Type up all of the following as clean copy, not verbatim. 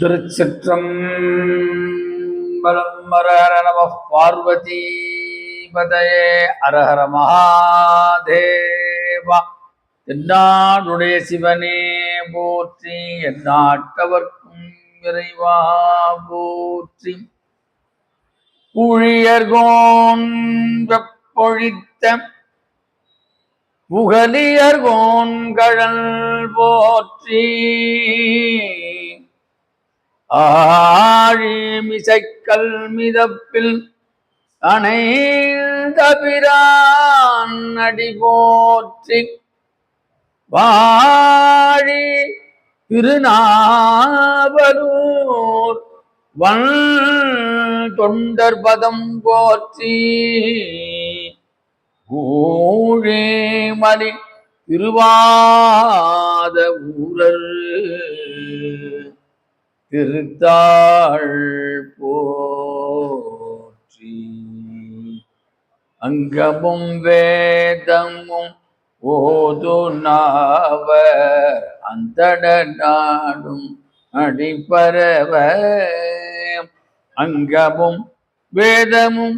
திருச்சிற்றம்பலம். ஹர நம பார்வதி பதயே. அரஹர மகாதேவா. எந்நாடுடைய சிவனே போற்றி, எந்நாட்டவர்க்கும் இறைவா போற்றி. ஊழியர்கோன் வெப்பொழித்த புகலியர்கோன் கழல் போற்றி. ஆழிமிசைக்கல் மிதப்பில் அணைந்தபிரான் அடி போற்றி. வாழி திருநாவலூர் வன் தொண்டர் பதம் போற்றி. ஊழிமலி திருவாத ஊரர் திருத்தாள் போற்றி. அங்கமும் வேதமும் ஓது நாவர் அந்தட நாடும் அடிப்பரவ. அங்கமும் வேதமும்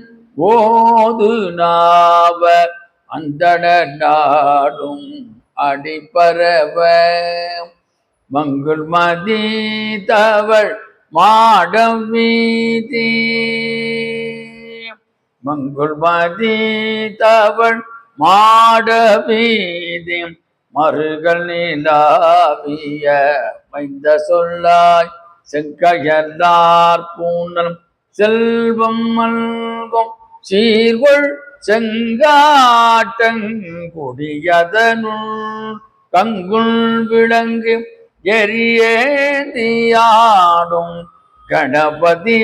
ஓது நாவர் அந்தட நாடும் அடிப்பரவ. மங்குள் மதி தவள் மாடம் வீதி. மங்குள் மதி தவள் மாட வீதி. மறுகள் நிலாவிய மைந்த சொல்லாய் செங்கயலார் பூனல் செல்வம் மல்கும் சீர்கொள் செங்காட்டங்குடியதனுள் கங்குள் விளங்கு எரியேந்தியாடும் கணபதி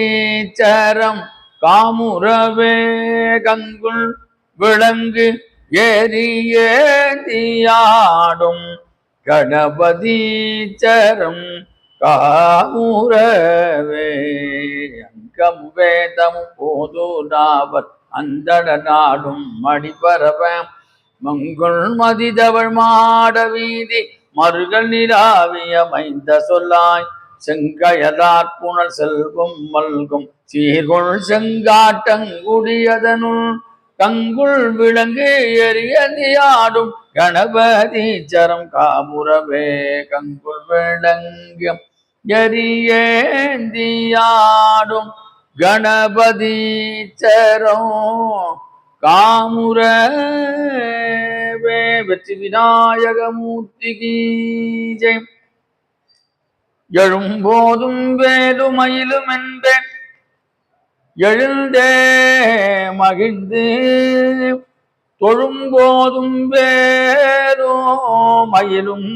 சரம் காமுரவே. கங்குள் விளங்கு எரியேந்தியாடும் கணபதி சரம் காமுரவே. அங்கம் வேதம் போது நாவர் அந்தட நாடும் மடிபரவ. மங்குள் மதிதவள் மாட வீதி. மறுகள் நிலாவிய மைந்த சொல்லாய் செங்கயலார் புனல் செல்வம் மல்கும் சீர்கொள் செங்காட்டங்குடியதனுள் கங்குள் விளங்கு எரியந்தியாடும் கணபதி சரம் காமுரவே. கங்குள் விளங்கு எரியேந்தியாடும் கணபதி சரம் காமுரவே. வெற்றி விநாயகமூர்த்திக்கு ஜெயம். எழும்போதும் வேலுமயிலும் என்பேன் எழுந்தே மகிழ்ந்து. தொழும்போதும் வேலோ மயிலும்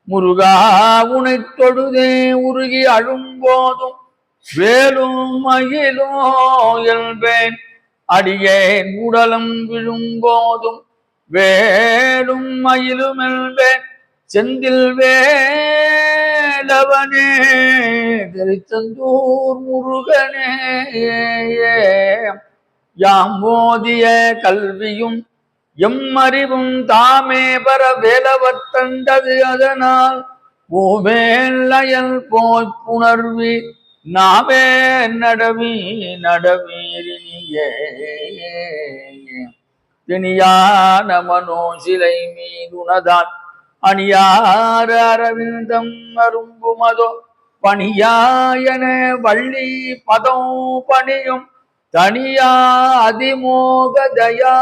முருகா உனை தொழுதே உருகி அழும்போதும் வேலும் மயிலோ என்பேன். அடியேன் உடலம் விழும்போதும் வேலும் மயிலும் என்பேன். செந்தில் வேலவனே திருச்செந்தூர் முருகனே. யாம் ஓதிய கல்வியும் எம்மறிவும் தாமே பர வேலவத்தண்டது. அதனால் பூவேலயல் போய் புணர்வி நாவே நடவி நடவீரினியே. திணியான மனோ சிலை மீதுனதான் அணியார அரவிந்தம் அரும்புமதோ. பணியாயன வள்ளி பதம் பணியும் தனியா அதிமோக தயாபரனே.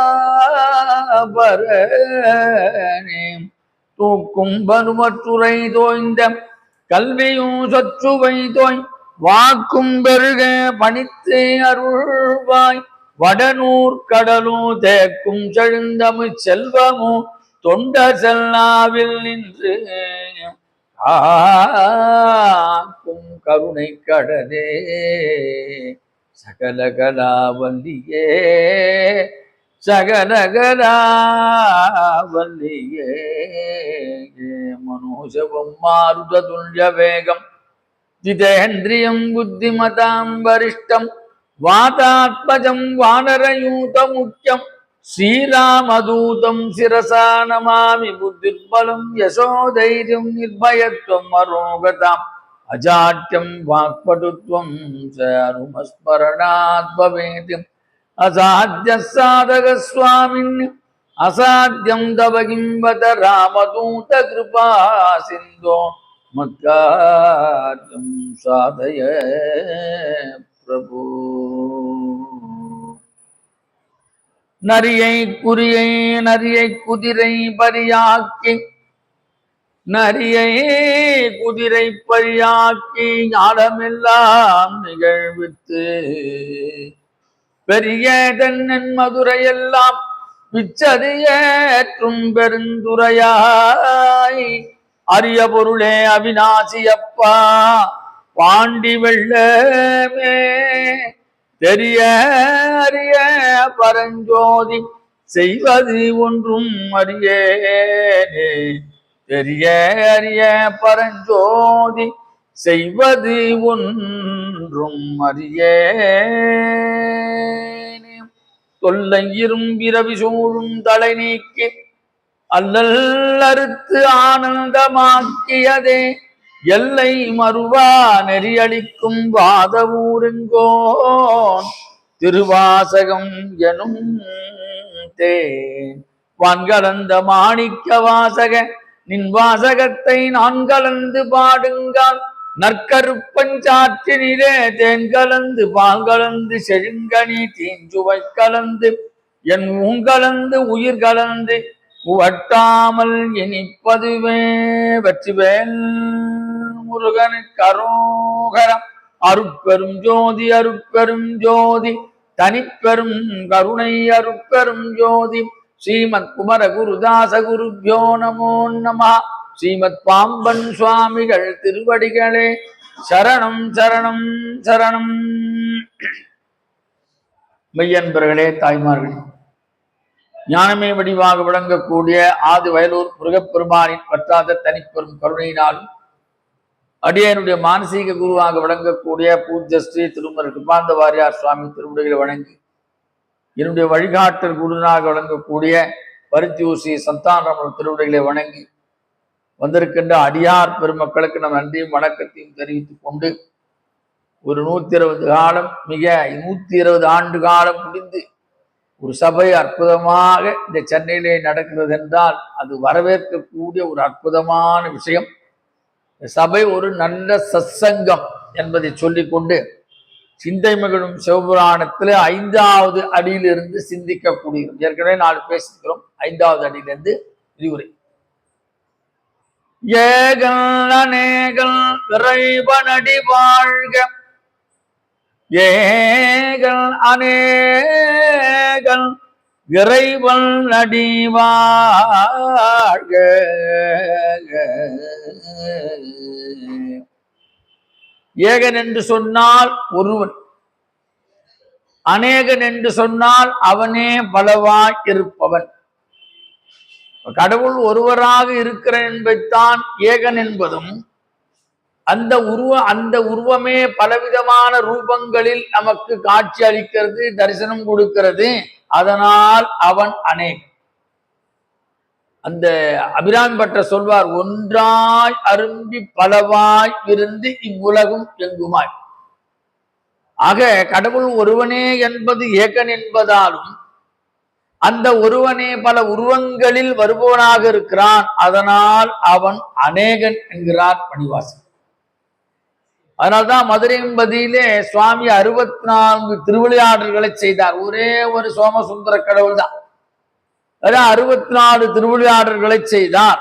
தூக்கும் பனுமற்றுரை தோய்ந்த கல்வியும் சொற்றுவை தோய் வாக்கும் பெருக பணித்து அருள்வாய். வடநூர் கடலும் தேக்கும் செழுந்தமிழ் செல்வமும் தொண்ட செல்லாவில் நின்று ஆக்கும் கருணை கடலே. சகலகலாவல்லியே சகலகலாவல்லியே. மனோஜவம் மாருத துல்ய வேகம் ஜிதேந்திரியம் புத்திமதாம் வரிஷ்டம் வாதாத்மஜம் வானரயூத முக்கியம் ஸ்ரீராமதூதம் சிரசா நமாமி புத்திர்பலம் யசோதைரியம் நிர்பயத்வம் அரோகதாம் அஜாட்யம் வாக்படுத்வம் அனுமஸ்மரணாத் பவேதி அசாத்திய சாதக சுவாமின் அசாத்தியம் தவ கிம்பத ராமதூத கிருபா சிந்தோ மத்கார்யம் சாதய பிரபு. நரியை குறியை நரியை குதிரை பரியாக்கி நரியை குதிரை பரியாக்கி ஞானமெல்லாம் நிகழ்வித்து பெரிய தென்னன் மதுரையெல்லாம் பிச்சதியேற்றும் பெருந்துரையாய் அரிய பொருளே அவிநாசியப்பா பாண்டி வெள்ளமே தெரிய அறிய பரஞ்சோதி செய்வது ஒன்றும் அறியேனே தெரிய அறிய பரஞ்சோதி செய்வது ஒன்றும் அறியேனே. தொல்லை இரும்பிரவி சூழும் தலை நீக்கி அல்லல் அறுத்து ஆனந்தமாக்கியதே எல்லை மறுவா நெறியளிக்கும் வாதவூருங்கோன் திருவாசகம் எனும் தேன் வான்கலந்த மாணிக்க வாசக நின் வாசகத்தை நான் கலந்து பாடுங்கால் நற்கருப்பஞ்சாற்றினிலே தேன் கலந்து பால் கலந்து செழுங்கனி தீஞ்சுவை கலந்து என் ஊங்கலந்து உயிர் கலந்து உவட்டாமல் இனிப்பதுவே. வெற்றிவேல் முருகனுக்கு அரோகரம். அருட்பெரும் ஜோதி அருட்பெரும் ஜோதி தனிப்பெரும் கருணை அருட்பெரும் ஜோதி. ஸ்ரீமத் குமர குருதாச குருப்யோ நமோ நம. ஸ்ரீமத் பாம்பன் சுவாமிகள் திருவடிகளே சரணம் சரணம் சரணம். மெய்யன்பர்களே, தாய்மார்களே, ஞானமே வடிவாக விளங்கக்கூடிய ஆதி வயலூர் முருகப்பெருமானின் பற்றாத தனிப்பெரும் கருணையினாலும் அடியனுடைய மானசீக குருவாக விளங்கக்கூடிய பூஜ்ய ஸ்ரீ திருமர் கிருபாந்த வாரியார் சுவாமி திருமுடிகளை வணங்கி என்னுடைய வழிகாட்டல் குருனாக விளங்கக்கூடிய பருத்தியூர் ஸ்ரீ சந்தானரமணர் திருமுடிகளை வணங்கி வந்திருக்கின்ற அடியார் பெருமக்களுக்கு நம் நன்றியும் வணக்கத்தையும் தெரிவித்துக் கொண்டு ஒரு 120 காலம் மிக 120 ஆண்டு காலம் முடிந்து ஒரு சபை அற்புதமாக இந்த சென்னையிலே நடக்கிறது என்றால் அது வரவேற்கக்கூடிய ஒரு அற்புதமான விஷயம். சபை ஒரு நல்ல சத்சங்கம் என்பதை சொல்லிக்கொண்டு சிந்தை மகிழும் சிவபுராணத்தில் 5வது அடியிலிருந்து சிந்திக்கக்கூடியது. ஏற்கனவே 4 பேசிக்கிறோம். 5வது அடியிலிருந்து விரிவுரை. ஏகல் அநேகல் இறைவனடி வாழ்க ஏகல் அநேகல் இறைவன் அடிவாழ்க. ஏகன் என்று சொன்னால் ஒருவன், அநேகன் என்று சொன்னால் அவனே பலவாய் இருப்பவன். கடவுள் ஒருவராக இருக்கிறான் என்பதைத்தான் ஏகன் என்பதும், அந்த உருவமே பலவிதமான ரூபங்களில் நமக்கு காட்சி அளிக்கிறது, தரிசனம் கொடுக்கிறது. அதனால் அவன் அநேகன். அந்த அபிராமி பட்டர் சொல்வார், ஒன்றாய் அரும்பி பலவாய் இருந்து இவ்வுலகும் எங்குமாய். ஆக கடவுள் ஒருவனே என்பது ஏகன் என்பதாலும் அந்த ஒருவனே பல உருவங்களில் வருபவனாக இருக்கிறான். அதனால் அவன் அநேகன் என்கிறார் மணிவாசன். அதனால்தான் மதுரை என்பதிலே சுவாமி 64 திருவிளையாடல்களை செய்தார். ஒரே ஒரு சோமசுந்தர கடவுள் தான். அதான் 64 திருவிளையாடல்களை செய்தார்.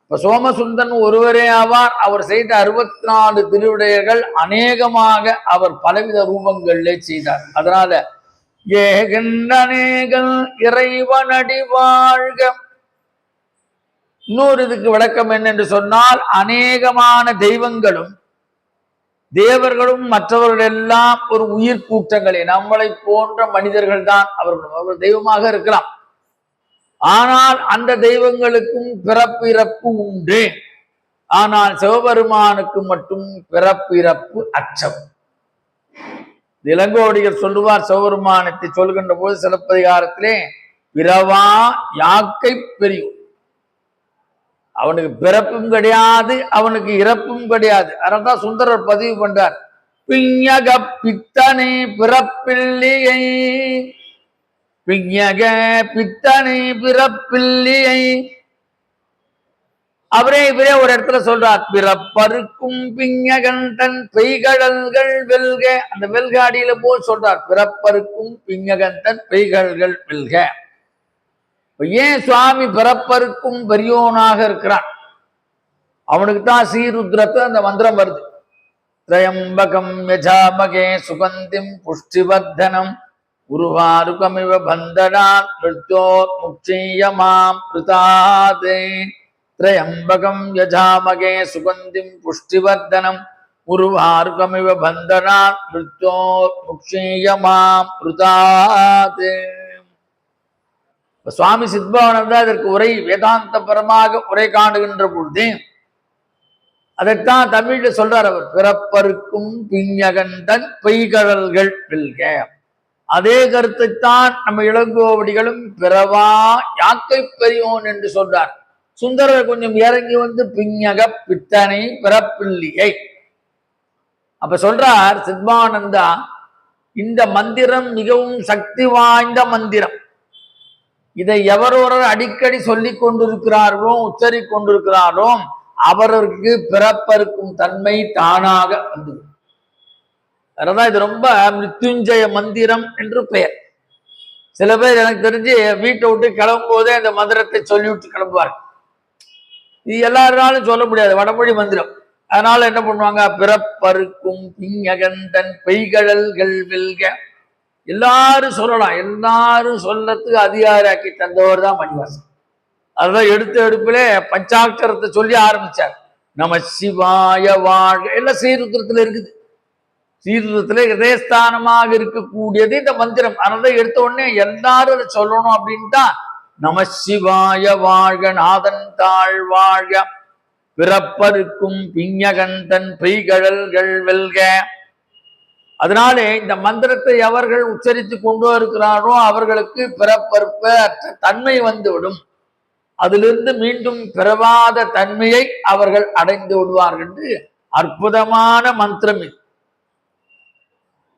இப்ப சோமசுந்தரன் ஒருவரே ஆவார். அவர் செய்த 64 திருவிளையாடல்கள் அநேகமாக அவர் பலவித ரூபங்களிலே செய்தார். அதனால ஏகன் அநேகன் இறைவனடி வாழ்க. இன்னொரு இதுக்கு விளக்கம் என்னென்று சொன்னால், அநேகமான தெய்வங்களும் தேவர்களும் மற்றவர்கள் எல்லாம் ஒரு உயிர் கூட்டங்களே, நம்மளை போன்ற மனிதர்கள் தான். அவர்கள் தெய்வமாக இருக்கலாம். ஆனால் அந்த தெய்வங்களுக்கும் பிறப்பு இறப்பு உண்டு. ஆனால் சிவபெருமானுக்கு மட்டும் பிறப்பு இறப்பு அச்சம். இளங்கோடிகள் சொல்லுவார், சிவபெருமானத்தை சொல்கின்ற போது சிலப்பதிகாரத்திலே பிறவா யாக்கை பெரியோன். அவனுக்கு பிறப்பும் கிடையாது, அவனுக்கு இறப்பும் கிடையாது. அதனால்தான் சுந்தரர் பதிவு பண்றார், பிஞக பித்தனை பிறப்பில்லையை, பிஞக பித்தனை பிறப்பில்லையை. அவரே இவரே ஒரு இடத்துல சொல்றார், பிறப்பருக்கும் பிஞகன் தன் பெய்கடல்கள் வெல்க. அந்த வெல்காடியில போய் சொல்றார், பிறப்பருக்கும் பிஞகன் தன் பெய்கடல்கள் வெல்க. ஏன் சுவாமி பிறப்பருக்கும் பெரியோனாக இருக்கிறான்? அவனுக்கு தான் ஸ்ரீருத்ரத்து அந்த மந்திரம் வருது. திரையம்பகம் யஜாமகே சுகந்திம் புஷ்டிவர்தனம் உருவாருகமிவ பந்தனாத் மிருத்யோர்முக்ஷீயமாம் ப்ருதாதே. திரையம்பகம் யஜாமகே சுகந்திம் புஷ்டிவர்தனம் உருவாருகமிவ பந்தனாத் மிருத்யோர்முக்ஷீயமாம் ப்ருதாதே. சுவாமி சித்பவானந்தா இதற்கு உரை வேதாந்த பரமாக உரை காணுகின்ற பொழுது அதைத்தான் தமிழ்ல சொல்றார் அவர், பிறப்பருக்கும் பிஞகந்தன் பெய்கடல்கள் வெல்க. அதே கருத்தைத்தான் நம்ம இளங்கோவடிகளும் பிறவா யாக்கை பெரியோன் என்று சொல்றார். சுந்தரர் கொஞ்சம் இறங்கி வந்து பிஞக பித்தனை பிறப்பில்லியை. அப்ப சொல்றார் சித்பானந்தா, இந்த மந்திரம் மிகவும் சக்தி வாய்ந்த மந்திரம். இதை எவரொரு அடிக்கடி சொல்லிக் கொண்டிருக்கிறார்களோ உச்சரிக் கொண்டிருக்கிறாரோ அவருக்கு பிறப்பருக்கும் தன்மை தானாக வந்து. அதனாலதான் இது ரொம்ப மிருத்யுஞ்சய மந்திரம் என்று பெயர். சில பேர் எனக்கு தெரிஞ்சு வீட்டை விட்டு கிளம்பும் போதே இந்த மந்திரத்தை சொல்லிவிட்டு கிளம்புவார். இது எல்லாருனாலும் சொல்ல முடியாது, வடமொழி மந்திரம். அதனால என்ன பண்ணுவாங்க, பிறப்பருக்கும் பிஞகந்தன் பெய்கடல்கள் வெல்க. எல்லாரும் சொல்லலாம், எல்லாரும் சொல்லத்துக்கு அதிகாராக்கி தந்தவர் தான் மணிவாசன். அதுதான் எடுத்த எடுப்பிலே பஞ்சாட்சரத்தை சொல்லி ஆரம்பிச்சார். நம சிவாய வாழ்க. எல்லாம் ஸ்ரீருத்ரத்துல இருக்குது. ஸ்ரீருத்ரத்துல ஹிருதயஸ்தானமாக இருக்கக்கூடியது இந்த மந்திரம். அதனால எடுத்த உடனே எல்லாரும் அதை சொல்லணும் அப்படின்ட்டா, நம சிவாய வாழ்க, நாதன் தாழ் வாழ்க, பிறப்பருக்கும் பிஞகந்தன் பெய்கடல்கள் வெல்க. அதனாலே இந்த மந்திரத்தை அவர்கள் உச்சரித்து கொண்டு இருக்கிறாரோ அவர்களுக்கு பிறப்பறுப்ப தன்மை வந்துவிடும். அதிலிருந்து மீண்டும் பிறவாத தன்மையை அவர்கள் அடைந்து விடுவார்கள் என்று அற்புதமான மந்திரம் இது.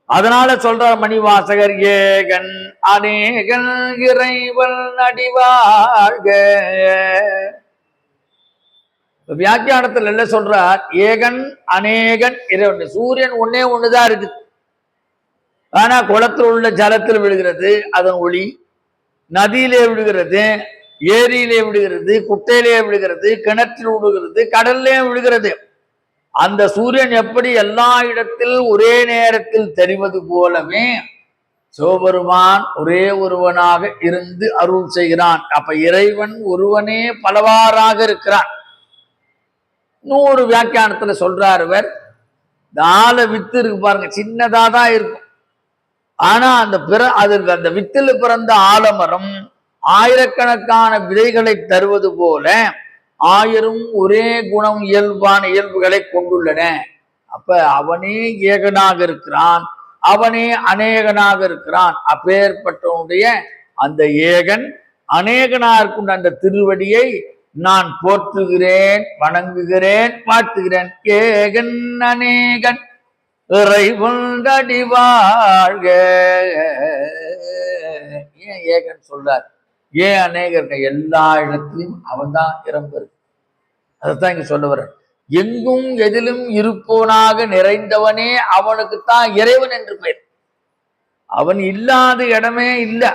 அதனால சொல்றார் மணிவாசகர், ஏகன் அநேகன் இறைவன் அடிவாழ்க. வியாக்கியானத்தில் என்ன சொல்றார், ஏகன் அநேகன் இறைவன். சூரியன் ஒன்னே ஒண்ணுதான் இருக்குது. ஆனா குளத்தில் உள்ள ஜலத்தில் விழுகிறது அதன் ஒளி, நதியிலே விழுகிறது, ஏரியிலே விழுகிறது, குட்டையிலே விழுகிறது, கிணற்றில் விழுகிறது, கடல்லே விழுகிறது. அந்த சூரியன் எப்படி எல்லா இடத்தில் ஒரே நேரத்தில் தெரிவது போலவே சிவபெருமான் ஒரே ஒருவனாக இருந்து அருள் செய்கிறான். அப்ப இறைவன் ஒருவனே பலவாறாக இருக்கிறான். 100 வியாக்கியானத்துல சொல்றார் இவர், தால வித்து இருக்கு பாருங்க, சின்னதா தான் இருக்கும். ஆனா அந்த வித்துல பிறந்த ஆலமரம் ஆயிரக்கணக்கான விதைகளை தருவது போல 1000 ஒரே குணம் இயல்புகளை கொண்டுள்ளன. அப்ப அவனே ஏகனாக இருக்கிறான், அவனே அநேகனாக இருக்கிறான். அப்பேற்பட்டவனுடைய அந்த ஏகன் அநேகனாக இருக்கின்ற அந்த திருவடியை நான் போற்றுகிறேன், வணங்குகிறேன், வாழ்த்துகிறேன். ஏகன் அநேகன் இறைவனடி வாழ்க. ஏன் ஏகன் சொல்றார், ஏன் அநேகர்? எல்லா இடத்திலும் அவன் தான் இறம்பு. அதைத்தான் இங்க சொல்ல வர, எங்கும் எதிலும் இருப்போனாக நிறைந்தவனே அவனுக்குத்தான் இறைவன் என்று பெயர். அவன் இல்லாத இடமே இல்லை.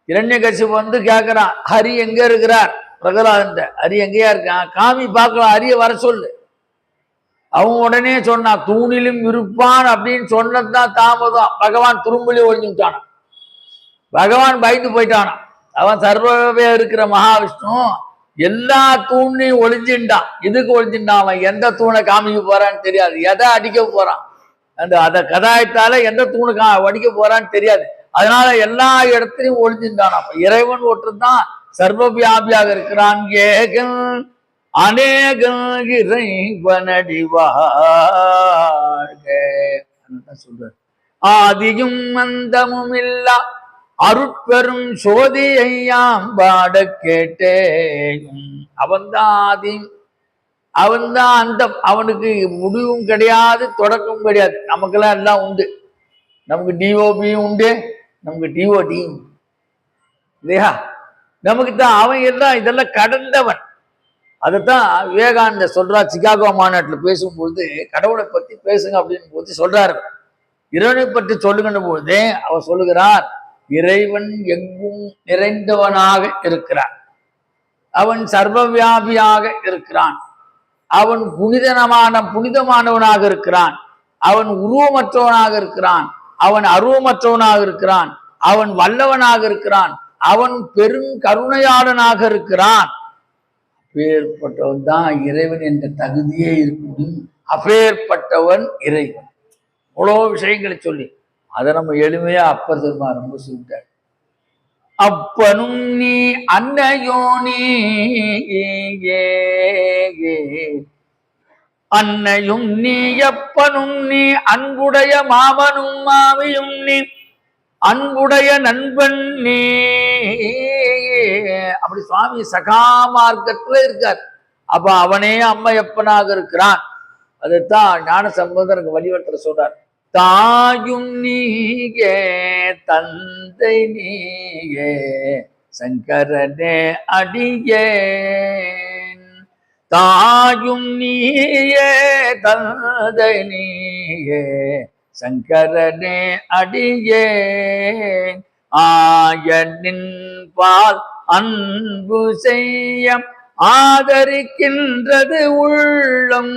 இரண்யகசிபு வந்து கேட்கிறான், ஹரி எங்க இருக்கிறார்? பிரகலாதன், ஹரி எங்கேயா இருக்கான்? காமி பார்க்கலாம், ஹரிய வர சொல்லு. அவன் உடனே சொன்னான், தூணிலும் இருப்பான் அப்படின்னு சொன்னதுதான் தாமதம். பகவான் துரும்புலி ஒழிஞ்சுட்டான். பகவான் பயந்து போயிட்டானான். அவன் சர்வவே இருக்கிற மகாவிஷ்ணு எல்லா தூணையும் ஒளிஞ்சின்டான். இதுக்கு ஒளிஞ்சின்டான். அவன் எந்த தூணை காமிக்க போறான்னு தெரியாது, எதை அடிக்க போறான், அந்த கதாயத்தால எந்த தூணு அடிக்க போறான்னு தெரியாது. அதனால எல்லா இடத்துலையும் ஒளிஞ்சின்றான். அப்ப இறைவன் ஒற்றுதான் சர்வவியாபியாக இருக்கிறான். ஏகன் அநேகன் இறைவனடி வாழ்க சொல்றார். ஆதியும் அந்தமும் இல்லா அருட்பெரும் சோதியையாம் பாட கேட்டேன். அவன்தான் அந்த அவனுக்கு முடிவும் கிடையாது, தொடக்கமும் கிடையாது. நமக்கெல்லாம் எல்லாம் உண்டு. நமக்கு டிஓபியும் உண்டு, நமக்கு டிஓடியும் இல்லையா? நமக்கு தான் அவன் எல்லாம் இதெல்லாம் கடந்தவன். அதைத்தான் விவேகானந்த சொல்றார் சிகாகோ மாநாட்டில் பேசும்பொழுது, கடவுளை பற்றி பேசுங்க அப்படின்னு போது சொல்றாரு. இறைவனை பற்றி சொல்லுகின்ற பொழுதே அவர் சொல்லுகிறார், இறைவன் எங்கும் நிறைந்தவனாக இருக்கிறான், அவன் சர்வவியாபியாக இருக்கிறான், அவன் புனிதமானவனாக இருக்கிறான், அவன் உருவமற்றவனாக இருக்கிறான், அவன் அருவமற்றவனாக இருக்கிறான், அவன் வல்லவனாக இருக்கிறான், அவன் பெருங்கருணையாளனாக இருக்கிறான். அப்பேற்பட்டவன் தான் இறைவன் என்ற தகுதியே இருக்க முடியும். அப்பேற்பட்டவன் இறைவன். அவ்வளோ விஷயங்களை சொல்லி அதை நம்ம எளிமையா அப்பர் பெருமான் ரொம்ப சொல்லிட்டார். அப்பனும் நீ அன்னையோ நீ, அன்னையும் நீ எப்பனும் நீ, அன்புடைய மாமனும் மாமியும் நீ, அன்புடைய நண்பன் நீ. அப்படி சுவாமி சகா மார்க்கத்துல இருக்கார். அப்ப அவனே அம்மையப்பனாக இருக்கிறான். அதைத்தான் ஞான சம்பந்தருக்கு வழிவட்டத்துல சொல்றார். தாயும் நீயே தந்தை நீயே சங்கரனே அடியேன், தாயும் நீயே தந்தை நீயே சங்கரனே அடியேன், ஆயனின் பால் அன்பு செய்ய ஆதரிக்கின்றது உள்ளம்,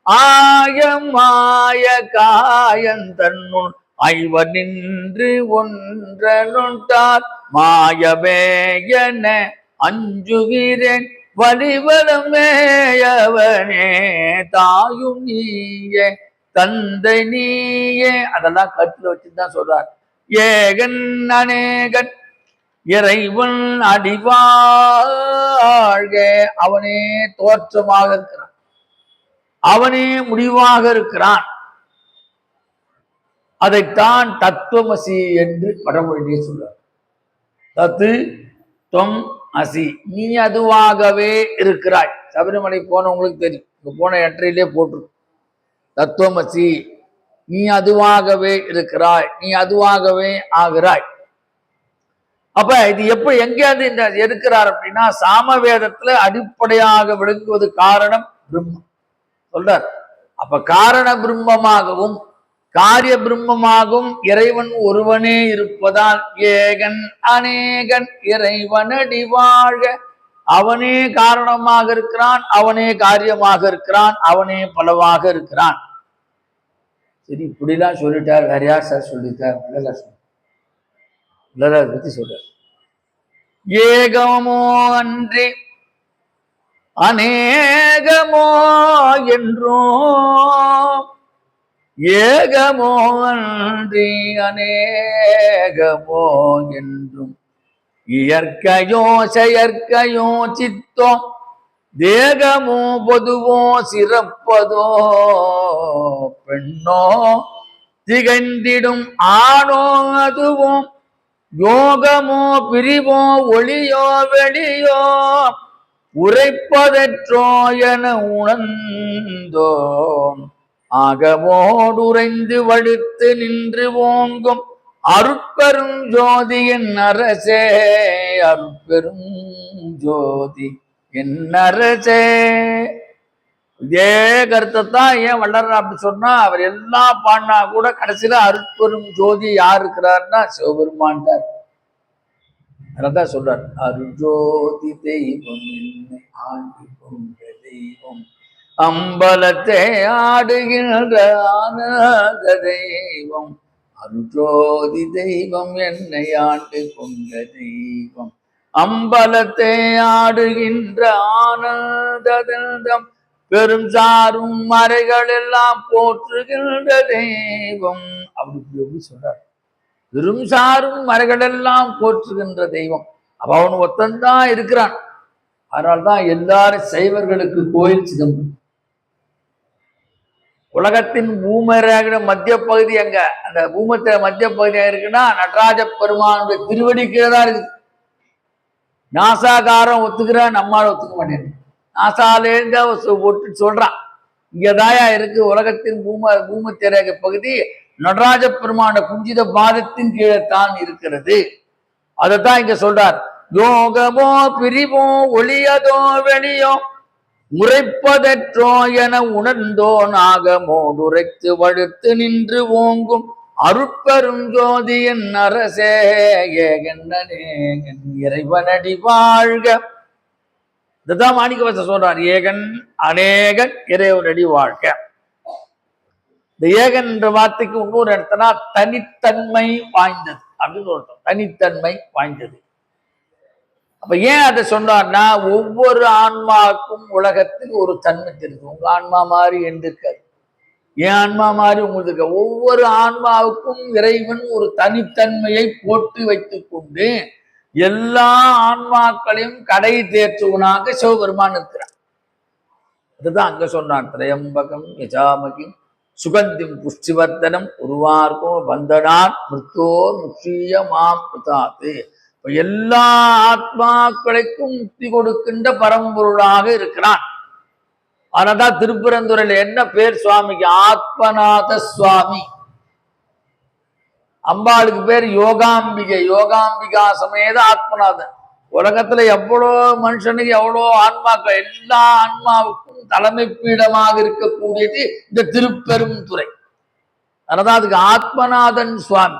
ஆயமாய காயன் தன்னுள் ஐவ நின்று ஒன்றனுட்டார், மாயவேயன அஞ்சுகிறேன் வலிவலமேயவனே, தாயும் நீயே தந்தை நீயே. அதெல்லாம் கருத்துல வச்சுதான் சொல்றார். ஏகன் அநேகன் இறைவன் அடிவாழ்க, அவனே தோற்றமாக இருக்கிறான், அவனே முடிவாக இருக்கிறான். அதைத்தான் தத்துவமசி என்று வடமொழியே சொல்றார். தத்து தொம் அசி, நீ அதுவாகவே இருக்கிறாய். சபரிமலை போனவங்களுக்கு தெரியும், இங்க போன எட்டரையிலே போட்டிருக்கும் தத்துவமசி, நீ அதுவாகவே இருக்கிறாய், நீ அதுவாகவே ஆகிறாய். அப்ப இது எப்ப எங்கேயாவது இந்த இருக்கிறார் அப்படின்னா, சாமவேதத்துல அடிப்படையாக விளங்குவது காரணம் பிரம்மம் சொல்றார். அப்ப காரண பிரம்மமாகவும் காரிய பிரம்மமாகவும் இறைவன் ஒருவனே இருப்பதால் ஏகன் அநேகன் இறைவனடி வாழ்க, அவனே காரணமாக இருக்கிறான், அவனே காரியமாக இருக்கிறான், அவனே பலவாக இருக்கிறான். சரி, இப்படிலாம் சொல்லிட்டார். வேற யார் சார் சொல்லிட்டார்? வள்ளலார் பத்தி சொல்றார். ஏகமோ அன்றி அநேகமோ என்றும், ஏகமோ அன்றி அநேகமோ என்றும், இயற்கையோ செயற்கையோ சித்தோ தேகமோ பொதுவோ சிறப்பதோ பெண்ணோ திகழ்ந்திடும் ஆணோ அதுவோ, யோகமோ பிரிவோ ஒளியோ வெளியோ உரைப்பதற்றோ என உணர்ந்தோம், ஆகமோடுரைந்து வழுத்து நின்று ஓங்கும் அருட்பெரும் ஜோதி என் அரசே, அருட்பெரும் ஜோதி என் அரசே. இதே கருத்தை தான் ஏன் வள்ளலார் அப்படி சொன்னா, அவர் எல்லாம் பாடினா கூட கடைசியில அருட்பெரும் ஜோதி யார் இருக்கிறார்னா சிவபெருமான் தான். அதான் சொல்றார், அருஜோதி தெய்வம் என்னை ஆண்டி கொண்ட தெய்வம், அம்பலத்தை ஆடுகின்ற ஆனந்த தெய்வம், அருஜோதி தெய்வம் என்னை ஆண்டு கொண்ட தெய்வம், அம்பலத்தை ஆடுகின்ற ஆனந்த தெய்வம், பெரும் சாரும் மறைகள் எல்லாம் போற்றுகின்ற தெய்வம். அப்படி சொல்றார். பெரும் சாரும் மறைகள் எல்லாம் போற்றுகின்ற தெய்வம். அப்ப அவன் ஒத்தந்தான் இருக்கிறான். அதனால்தான் எல்லாரும் சைவர்களுக்கு கோயில் சிதம்பரம். உலகத்தின் பூமராக மத்திய பகுதி எங்க, அந்த பூமத்தில மத்திய பகுதியாக இருக்குன்னா நடராஜ பெருமானுடைய திருவடி கீழே தான் இருக்குது. நாசாகாரம் ஒத்துக்கிற நம்மால் ஒத்துக்க மாட்டேன். நாசாலேருந்து ஒட்டு சொல்றான், இங்கதாயா இருக்கு உலகத்தின் பூமத்திய பகுதி நடராஜ பெருமான குஞ்சித பாதத்தின் கீழே தான் இருக்கிறது. அதைத்தான் இங்க சொல்றார். யோகமோ பிரிவோ ஒளியதோ வெளியோ உரைப்பதற்றோ என உணர்ந்தோ நாகமோடு உரைத்து வழுத்து நின்று ஓங்கும் அருட்பெரும் ஜோதியின் அரசே ஏகன் இறைவனடி வாழ்க. இதுதான் மாணிக்கவாசகர் சொல்றார், ஏகன் அநேகன் இறைவனடி வாழ்க. இந்த ஏகன் என்ற வார்த்தைக்கு இன்னொரு இடத்துல தனித்தன்மை வாய்ந்தது அப்படின்னு சொல்றோம். தனித்தன்மை வாய்ந்தது. அப்ப ஏன் அதை சொன்னார்னா, ஒவ்வொரு ஆன்மாவுக்கும் உலகத்தில் ஒரு தன்மை இருக்கு. உங்க ஆன்மா மாதிரி இருக்காது, என் ஆன்மா மாதிரி உங்களுக்கு இருக்க. ஒவ்வொரு ஆன்மாவுக்கும் இறைவன் ஒரு தனித்தன்மையை போட்டு வைத்துக் கொண்டு எல்லா ஆன்மாக்களையும் கடை தேற்றுவனாக சிவபெருமான் இருக்கிறான். அதுதான் அங்க சொன்னான், திரையம்பகம் யஜாமகி சுகந்திம் புஷ்டிவர்த்தனம் உருவார்க்கும் பந்தனான் மிருத்தோர் முக்கிய மாம் புதாத்து. எல்லா ஆத்மாக்களுக்கும் முக்தி கொடுக்கின்ற பரம்பொருளாக இருக்கிறான். அதனால்தான் திருப்பரந்துரையில என்ன பேர் சுவாமிக்கு? ஆத்மநாத சுவாமி. அம்பாளுக்கு பேர் யோகாம்பிகை. யோகாம்பிகா சமேத ஆத்மநாதன். உலகத்துல எவ்வளோ மனுஷனுக்கு எவ்வளோ ஆன்மாக்கள், எல்லா ஆன்மாவுக்கும் தலைமை பீடமாக இருக்கக்கூடியது இந்த திருப்பெரும் துறை. அதனால்தான் அதுக்கு ஆத்மநாதன் சுவாமி.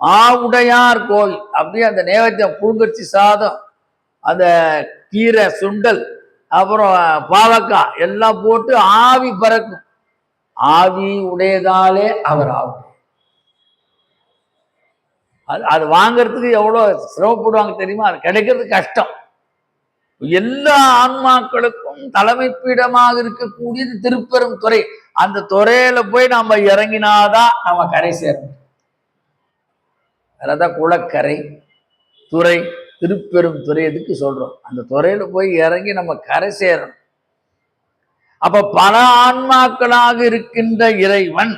ஆவுடையார் கோயில். அப்படியே அந்த நேவேத்தியம் புழுங்கரிசி சாதம், அந்த கீரை சுண்டல், அப்புறம் பாவக்காய் எல்லாம் போட்டு ஆவி பறக்கும். ஆவி உடையதாலே அவர் ஆகும். அது வாங்கறதுக்கு எவ்வளவு சிரமப்படுவாங்க தெரியுமா? அது கிடைக்கிறது கஷ்டம். எல்லா ஆன்மாக்களுக்கும் தலைமை பீடமாக இருக்கக்கூடியது திருப்பெரும் துறை. அந்த துறையில போய் நம்ம இறங்கினாதான் நம்ம கரை சேரணும். அதான் குளக்கரை துறை, திருப்பெரும் துறை எதுக்கு சொல்றோம்? அந்த துறையில போய் இறங்கி நம்ம கரை சேரணும். அப்ப பல ஆன்மாக்களாக இருக்கின்ற இறைவன்,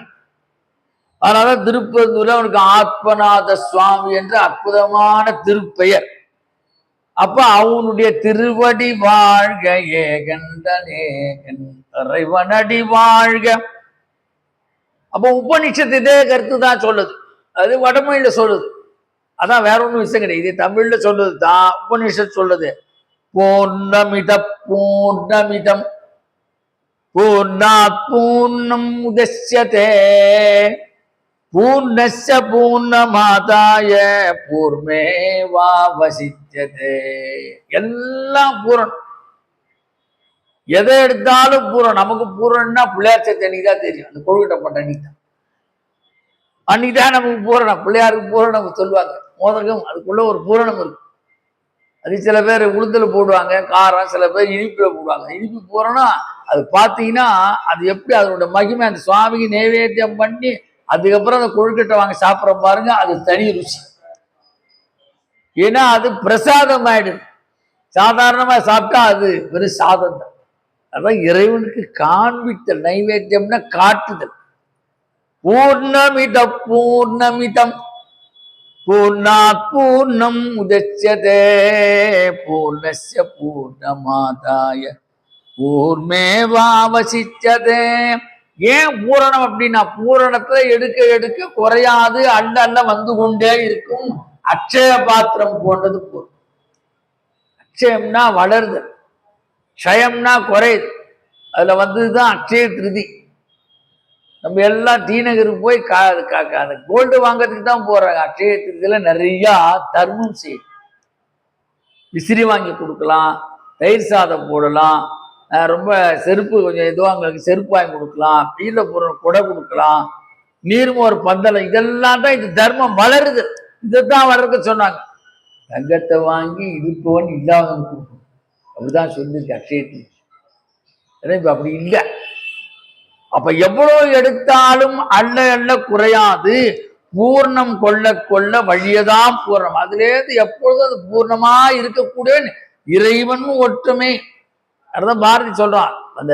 அதனால திருப்பெருந்துறை அவனுக்கு ஆத்மநாத சுவாமி என்ற அற்புதமான திருப்பெயர். அப்ப அவனுடைய திருவடி வாழ்க ஏகண்டனேகன் இறைவனடி வாழ்க. அப்ப உபநிஷத்து இதே கருத்து தான் சொல்லுது. அது வடமொழியில சொல்லுது. அதான் வேற ஒன்றும் விஷயம் கிடையாது. இது தமிழ்ல சொல்லுது தான். உபநிஷத் சொல்லுது, பூர்ணமித பூர்ணமிதம் பூர்ணாத் பூர்ணம் உதஸ்யதே பூர்ணஸ்ய பூர்ணமாதாய பூர்ணமேவாவசிஷ்யதே. எல்லாம் பூரணம். எதை எடுத்தாலும் பூரணம். நமக்கு பூரணம்னா பிள்ளையார் சக்தி அன்னைக்கு தான் தெரியும். அந்த கொழுக்கட்டப்பட்ட அன்னைக்கு தான். அன்னைக்குதான் நமக்கு பூரணம். பிள்ளையாருக்கு பூரணம் சொல்லுவாங்க. மோதகம் அதுக்குள்ள ஒரு பூரணம் இருக்கு. அது சில பேர் உளுந்தல போடுவாங்க காரம், சில பேர் இனிப்புல போடுவாங்க. இனிப்பு பூரணம் அது பார்த்தீங்கன்னா அது எப்படி அதனோட மகிமை. அந்த சுவாமிக்கு நைவேத்தியம் பண்ணி அதுக்கப்புறம் அந்த கொழுக்கட்டை வாங்கி சாப்பிட்ற பாருங்க, அது தனி ருசி. ஏன்னா அது பிரசாதம் ஆயிடுது. சாதாரணமா சாப்பிட்டா அது வெறும் சாதம் தான். அதான் இறைவனுக்கு காண்பித்தல். நைவேத்தியம்னா காட்டுதல். பூர்ணமித பூர்ணமிதம் பூர்ணாத் பூர்ணம் உதச்யதே பூர்ணஸ்ய பூர்ணமாதாய பூர்ணமேவாவசிஷ்யதே. ஏன் பூரணம் அப்படின்னா, பூரணத்துல எடுக்க எடுக்க குறையாது, அண்ட அண்ட வந்து கொண்டே இருக்கும். அக்ஷய பாத்திரம் போன்றது பூர்ணம். அக்ஷயம்னா வளருது, க்ஷயம்னா குறையுது. அதுல வந்ததுதான் அக்ஷய திருதி. நம்ம எல்லாம் டீநகருக்கு போய் அந்த கோல்டு வாங்கறதுக்கு தான் போறாங்க. அக்ஷய திருதியில நிறைய தர்மம் செய்யும். விசிறி வாங்கி கொடுக்கலாம், தயிர் சாதம் போடலாம், ரொம்ப செருப்பு கொஞ்சம் எதுவும் அங்களுக்கு செருப்பு வாங்கி கொடுக்கலாம், வீட்டில் போகிற கொடை கொடுக்கலாம், நீர்மோர் பந்தலம், இதெல்லாம் தான் இது தர்மம் வளருது. இதைத்தான் வளர்க்க சொன்னாங்க. தங்கத்தை வாங்கி இருப்பவன் இல்லாதவன் கொடுக்கணும், அப்படிதான் சொல்லியிருக்கு அக்ஷயத்தில். ஏன்னா இப்ப அப்படி இல்லை. அப்ப எவ்வளவு எடுத்தாலும் அள்ள அள்ள குறையாது. பூர்ணம் கொள்ள கொள்ள வழியதான் பூர்ணம். அதுலேருந்து எப்பொழுதும் அது பூர்ணமா இருக்கக்கூடிய இறைவன் ஒற்றுமை. அதுதான் பாரதி சொல்றான். அந்த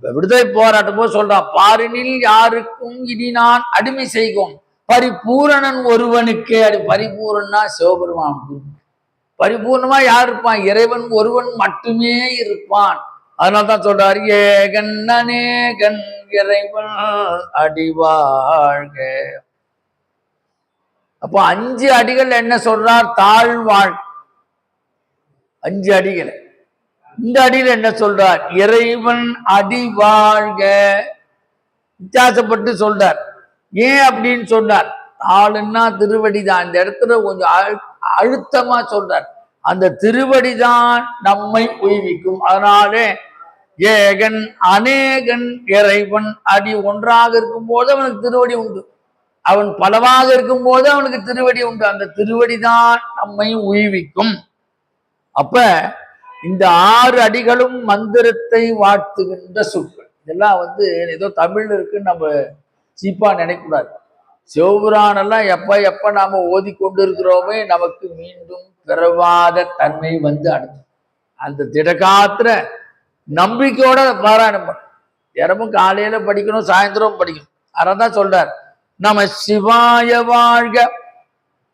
விடுதலை போராட்டம் போது சொல்றான், பாரினில் யாருக்கும் இனி நான் அடிமை செய்வோம், பரிபூரணன் ஒருவனுக்கே. அடி பரிபூரணா சிவபெருமான். பரிபூர்ணமா யார் இருப்பான்? இறைவன் ஒருவன் மட்டுமே இருப்பான். அதனால்தான் சொல்றாரு, ஏகன் அநேகன் இறைவன் அடிவாழ்க. அப்போ 5 அடிகள் என்ன சொல்றார்? தாழ்வாழ். 5 அடிகள். இந்த அடியில் என்ன சொல்றார்? இறைவன் அடிவாழ்க. வித்தியாசப்பட்டு சொல்றார். ஏன் அப்படின்னு சொன்னார்? தாளுன்னா திருவடிதான். இந்த இடத்துல கொஞ்சம் அழுத்தமா சொல்றார். அந்த திருவடிதான் நம்மை உய்விக்கும். அதனாலே ஏகன் அநேகன் இறைவன் அடி. ஒன்றாக இருக்கும் போது அவனுக்கு திருவடி உண்டு, அவன் பலவாக இருக்கும் போது அவனுக்கு திருவடி உண்டு. அந்த திருவடிதான் நம்மை உய்விக்கும். அப்ப இந்த 6 அடிகளும் மந்திரத்தை வாழ்த்துகின்ற சொற்கள். இதெல்லாம் ஏதோ தமிழ்ல இருக்குன்னு நம்ம சீப்பா நினைக்கூடாது. சிவபுராணெல்லாம் எப்ப நாம ஓதிக்கொண்டு இருக்கிறோமே நமக்கு மீண்டும் பிறவாத தன்மை அடைஞ்சு அந்த திடகாத்திர நம்பிக்கையோட பாராயணம் பண்ண. தினமும் காலையில படிக்கணும், சாயந்தரம் படிக்கணும். அதான் சொல்றார், நம சிவாய வாழ்க,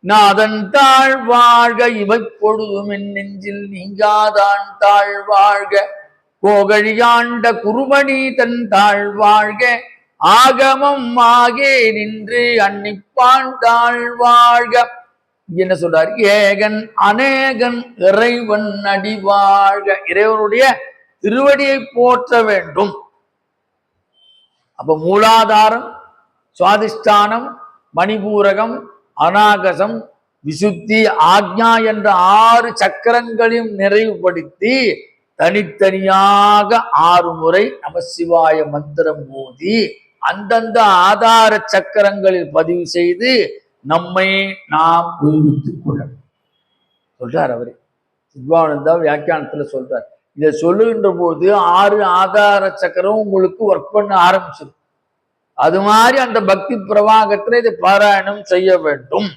நாதன் தாழ் வாழ்க, இவை பொழுதும் என் நெஞ்சில் நீங்காதான் தாழ் வாழ்க, கோகழியாண்ட குருமணி தன் தாழ் வாழ்க, ஆகமம் ஆகே நின்று அன்னிப்பான் தாழ் வாழ்க. என்ன சொல்றார்? ஏகன் அநேகன் இறைவன் அடி வாழ்க. இறைவனுடைய திருவடியை போற்ற வேண்டும். அப்ப மூலாதாரம், சுவாதிஷ்டானம், மணிபூரகம், அநாகசம், விசுத்தி, ஆக்ஞா என்ற 6 சக்கரங்களையும் நிறைவுபடுத்தி தனித்தனியாக 6 முறை நமசிவாய மந்திரம் ஓதி அந்தந்த ஆதார சக்கரங்களில் பதிவு செய்து நம்மை நாம் உருவித்துக் கொள்ளணும் சொல்றார் அவரு. சிவானந்தா வியாக்கியானத்துல சொல்றார். இதை சொல்லுகின்ற போது 6 ஆதார சக்கரம் உங்களுக்கு ஒர்க் பண்ண ஆரம்பிச்சிடும். அது மாதிரி அந்த பக்தி பிரவாகத்துல இதை பாராயணம் செய்ய வேண்டும்.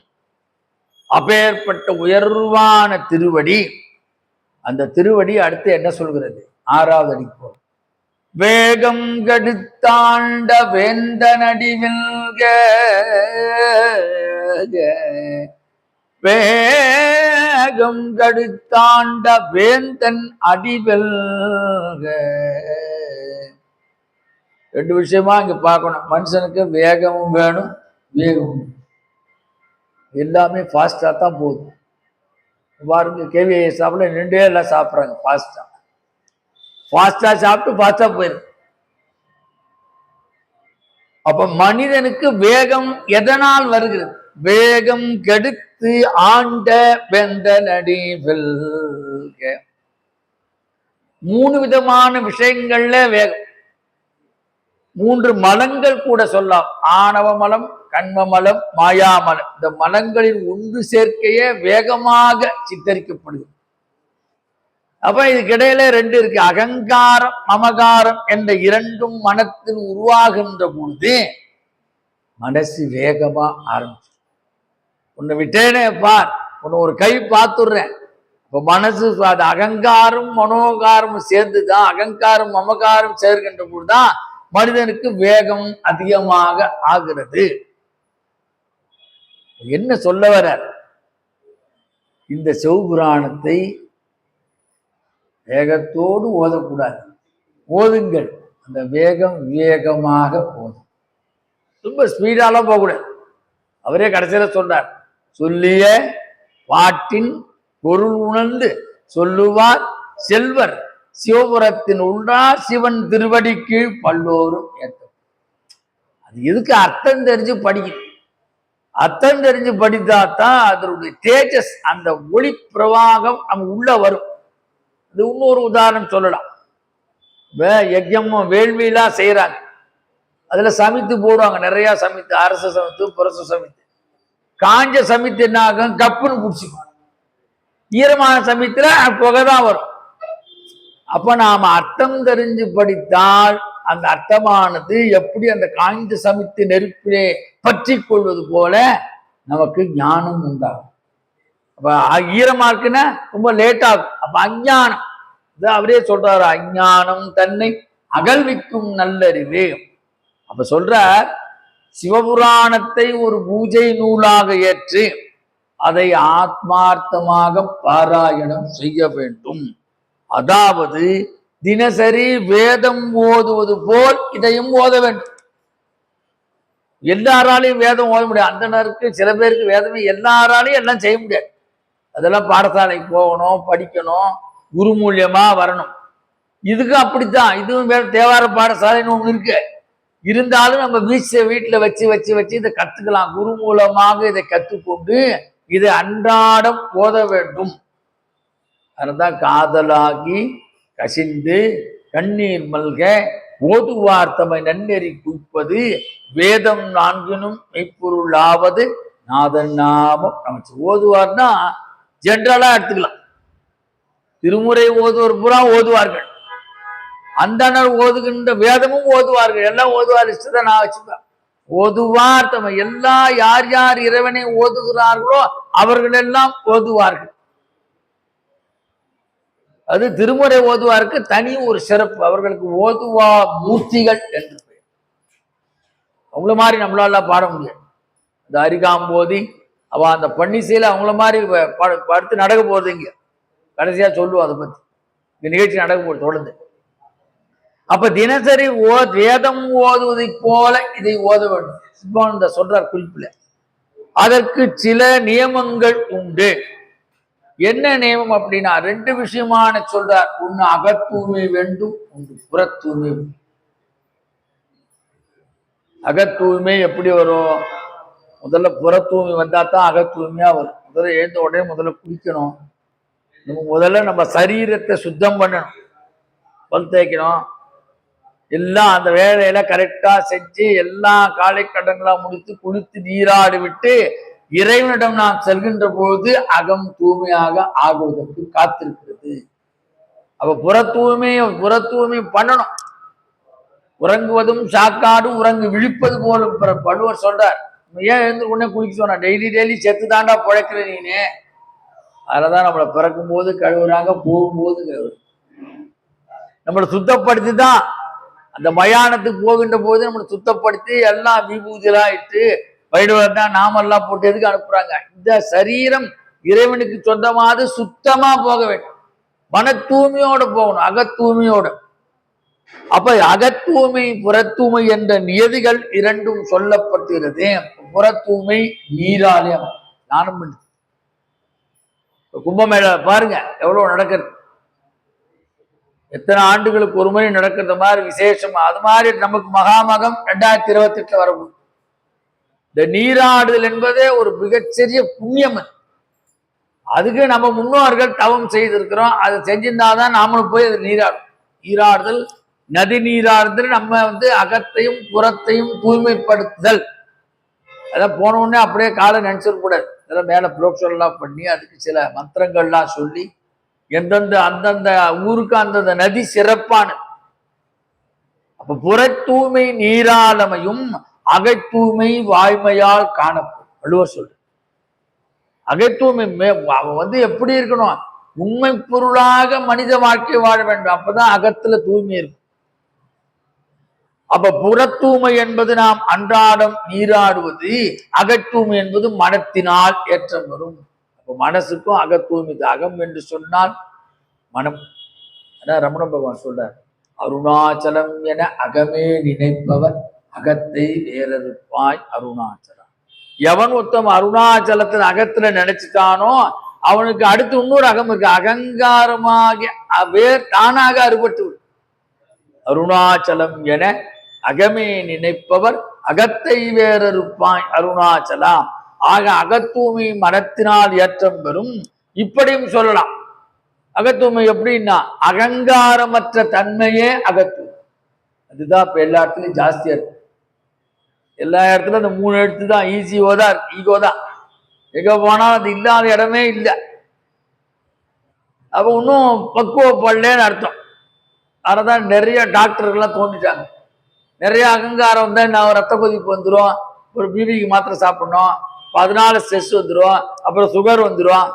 அப்பேற்பட்ட உயர்வான திருவடி. அந்த திருவடி அடுத்து என்ன சொல்கிறது? 6வது அடி போ. வேகம் கடுத்தாண்ட வேந்தனடி வெல்க, வேகம் கடுத்தாண்ட வேந்தன் அடிவெல்க. 2 விஷயமா இங்க பார்க்கணும். மனுஷனுக்கு வேகமும் வேணும், வேகமும். எல்லாமே ஃபாஸ்டா தான் போகுது. பாருங்க, கேவிஐ சாப்பிட 2 எல்லாம் சாப்பிட்றாங்க ஃபாஸ்டா. ஃபாஸ்டா சாப்பிட்டு ஃபாஸ்டா போயிரு. அப்ப மனிதனுக்கு வேகம் எதனால் வருகிறது? வேகம் கெடுத்து ஆண்ட வெந்தனடி வெல்க. 3 விதமான விஷயங்கள்ல வேகம். 3 மலங்கள் கூட சொல்லலாம். ஆணவ மலம், கண்ம மலம், மாயாமலம். இந்த மலங்களின் ஒன்று சேர்க்கையே வேகமாக சித்தரிக்கப்படுது. அப்ப இதுக்கிடையில 2 இருக்கு. அகங்காரம், மமகாரம் என்ற 2ம் மனத்தில் உருவாகின்ற பொழுது மனசு வேகமா ஆரம்பிச்சு. உன்னை விட்டேனே பார், உன்னை ஒரு கை பார்த்துடுறேன். இப்ப மனசு அது அகங்காரம் மனோகாரம் சேர்ந்துதான், அகங்காரம் மமகாரம் சேர்க்கின்ற பொழுதுதான் மனிதனுக்கு வேகம் அதிகமாக ஆகிறது. என்ன சொல்ல வர? இந்த சிவபுராணத்தை வேகத்தோடு ஓதக்கூடாது. ஓதுங்கள், அந்த வேகம் வேகமாக போதும். ரொம்ப ஸ்பீடாலாம் போகக்கூடாது. அவரே கடைசியில சொல்றார், சொல்லிய பாட்டின் பொருள் உணர்ந்து சொல்லுவார் செல்வர், சிவபுரத்தின் உள்ளார் சிவன் திருவடிக்கு பல்லோரும் ஏற்றம். அது எதுக்கு? அர்த்தம் தெரிஞ்சு படிக்கணும். அர்த்தம் தெரிஞ்சு படித்தாதான் அதனுடைய தேஜஸ், அந்த ஒளி பிரவாகம் நம்ம உள்ள வரும். இது இன்னொரு உதாரணம் சொல்லலாம். யஜ்யம் வேள்வியெல்லாம் செய்யறாங்க, அதுல சமைத்து போடுவாங்க, நிறைய சமைத்து, அரச சமைத்து, புரச சமைத்து. காஞ்ச சமைத்து என்ன ஆகும்? கப்புன்னு குடிச்சுக்கும். ஈரமான சமைத்துல புகைதான் வரும். அப்ப நாம அர்த்தம் தெரிஞ்சு படித்தால் அந்த அர்த்தமானது எப்படி அந்த காய்ந்த சமைத்து நெருப்பிலே பற்றி கொள்வது போல நமக்கு ஞானம் உண்டாகும். அப்ப ஈரமா இருக்குன்னா ரொம்ப லேட் ஆகும். அப்ப அஞ்ஞானம், அவரே சொல்றாரு, அஞ்ஞானம் தன்னை அகழ்விக்கும் நல்லறிவு. அப்ப சொல்ற சிவபுராணத்தை ஒரு பூஜை நூலாக ஏற்று அதை ஆத்மார்த்தமாக பாராயணம் செய்ய வேண்டும். அதாவது தினசரி வேதம் ஓதுவது போல் இதையும் ஓத வேண்டும். எல்லாராலையும் வேதம் ஓத முடியாது. அந்தனருக்கு சில பேருக்கு வேதமே எல்லாராலையும் எல்லாம் செய்ய முடியாது. அதெல்லாம் பாடசாலைக்கு போகணும், படிக்கணும், குரு மூலியமா வரணும். இதுக்கு அப்படித்தான். இதுவும் வேற தேவார பாடசாலைன்னு ஒண்ணு இருக்கு. இருந்தாலும் நம்ம வீட்டுல வச்சு வச்சு வச்சு இதை கத்துக்கலாம். குரு மூலமாக இதை கற்றுக்கொண்டு இதை அன்றாடம் ஓத வேண்டும். அதுதான் காதலாகி கசிந்து கண்ணீர் மல்க ஓதுவார்த்தமை நன்னெறி குய்ப்பது வேதம் நான்கினும் மெய்ப்பொருளாவது நாதன் நாமம் நமச்சு. ஓதுவார்னா ஜென்ரலா எடுத்துக்கலாம். திருமுறை ஓதுவோர் பூரா ஓதுவார்கள். அந்தனர் ஓதுகின்ற வேதமும் ஓதுவார்கள். எல்லாம் ஓதுவார் இஷ்டத்தை நான் வச்சுப்பேன். ஓதுவார் தம்மை எல்லா யார் யார் இறைவனை ஓதுகிறார்களோ அவர்கள் எல்லாம் ஓதுவார்கள். அது திருமுறை ஓதுவாருக்கு தனி ஒரு சிறப்பு. அவர்களுக்கு ஓதுவா மூர்த்திகள் என்று பெயர். அவங்கள மாதிரி நம்மளால பாட முடியாது. இந்த அரிகாம்போதி அவ அந்த பன்னிசையில அவங்கள மாதிரி படுத்து நடக்க போறது. இங்க கடைசியா சொல்லுவோம் அதை பத்தி. இந்த நிகழ்ச்சி நடக்க போது தொடர்ந்து. அப்ப தினசரி வேதம் ஓதுவதை போல இதை ஓத வேண்டும். சிவானந்த சொல்றார் குறிப்பில. அதற்கு சில நியமங்கள் உண்டு. என்ன நியமம் அப்படின்னா 2 விஷயமான சொல்றார். ஒண்ணு அகத்தூய்மை வேண்டும், ஒன்று புறத்தூய்மை. அகத்தூய்மை எப்படி வரும்? முதல்ல புறத்தூய்மை வந்தா தான் அகத்தூய்மையா வரும். முதல்ல எழுந்த உடனே முதல்ல குளிக்கணும். முதல்ல நம்ம சரீரத்தை சுத்தம் பண்ணணும், பல் தேய்க்கணும். எல்லாம் அந்த வேலையில கரெக்டா செஞ்சு எல்லா காலை கடன்களா முடித்து குளித்து நீராடி விட்டு இறைவனிடம் நாம் செல்கின்ற போது அகம் தூய்மையாக ஆகுவதற்கு காத்திருக்கிறது. அப்ப புற தூய்மை பண்ணணும். உறங்குவதும் சாக்காடு உறங்கு விழிப்பது போலும் வள்ளுவர் சொல்றார். ஏன் எழுந்து உடனே குளிக்க சொன்னா? டெய்லி செத்து தாண்டா பிழைக்கிற நீனே. அதுலதான் நம்மளை பிறக்கும் போது கழுவுறாங்க, போகும்போது கழுவுறாங்க. நம்மளை சுத்தப்படுத்தி தான் அந்த மயானத்துக்கு போகின்ற போது நம்மளை சுத்தப்படுத்தி எல்லாம் விபூதிலாம் இட்டு வைடவர் தான் நாமெல்லாம் போட்டு எதுக்கு அனுப்புறாங்க? இந்த சரீரம் இறைவனுக்கு சொந்தமாக சுத்தமா போக வேண்டும். மன தூய்மையோட போகணும், அகத்தூய்மையோட. அப்ப அகத்தூய்மை புறத்தூய்மை என்ற நியதிகள் 2ம் சொல்லப்பட்டிருது. புறத்தூய்மை நீராலயம் ஸ்நானம் பண்ணு. கும்பமேளா பாருங்க எவ்வளவு நடக்கிறது. எத்தனை ஆண்டுகளுக்கு ஒரு முறை நடக்கிற மாதிரி விசேஷமா. அது மாதிரி நமக்கு மகாமகம் 2028 வரவும். இந்த நீராடுதல் என்பதே ஒரு மிகச்சிறிய புண்ணியம். அதுக்கு நம்ம முன்னோர்கள் தவம் செய்திருக்கிறோம். அதை செஞ்சிருந்தாதான் நாமளும் போய் அது நீராடுதல் நதி நீராடுதல். நம்ம அகத்தையும் புறத்தையும் தூய்மைப்படுத்துதல். அதான் போன உடனே அப்படியே காலை நினைச்சிடக்கூடாது. இதெல்லாம் மேல புரோக்ஷன்லாம் பண்ணி அதுக்கு சில மந்திரங்கள்லாம் சொல்லி அந்தந்த ஊருக்கு அந்தந்த நதி சிறப்பானது. அப்ப புற தூய்மை நீராளமையும் அகத்தூய்மை வாய்மையால் காணப்படும். வள்ளுவர் சொல்ற அகத்தூய்மை எப்படி இருக்கணும்? உண்மை பொருளாக மனித வாழ்க்கை வாழ வேண்டும். அப்பதான் அகத்துல தூய்மை இருக்கும். அப்ப புறத்தூய்மை என்பது நாம் அன்றாடம் நீராடுவது, அகத்தூய்மை என்பது மனத்தினால் ஏற்றம் வரும். அப்ப மனசுக்கும் அகத்தூய்மை. அகம் என்று சொன்னால் மனம். அதான் ரமண பகவான் சொல்றார், அருணாச்சலம் என அகமே நினைப்பவர் அகத்தை வேறறுப்பாய் அருணாச்சலம். எவன் ஒருத்தம் அருணாச்சலத்தின் அகத்துல நினைச்சுட்டானோ அவனுக்கு அடுத்து இன்னொரு அகம் இருக்கு. அகங்காரமாக தானாக அறுபட்டு. அருணாச்சலம் என அகமே நினைப்பவர் அகத்தை வேறறுப்பாய் அருணாச்சலம். ஆக அகத்தூய்மை மனத்தினால் ஏற்றம் பெறும். இப்படியும் சொல்லலாம். அகத்தூய்மை எப்படின்னா அகங்காரமற்ற தன்மையே அகத்தூய்மை. அதுதான் இப்ப எல்லா இடத்துலயும் ஜாஸ்தியா இருக்கு. எல்லா இடத்துலயும் அந்த 3 எழுத்து தான். ஈகோ தான். எங்க போனாலும் அது இல்லாத இடமே இல்லை. அப்ப இன்னும் பக்குவப்படலன்னு அர்த்தம். அதனால்தான் நிறைய டாக்டர்கள்லாம் தோண்டிட்டாங்க. நிறைய அகங்காரம் வந்தா நான் ரத்த கொதிப்பு வந்துடும், ஒரு பிபிக்கு மாத்திரை சாப்பிடணும், 14 ஸ்ட்ரெஸ் வந்துடும், அப்புறம் சுகர் வந்துடும்.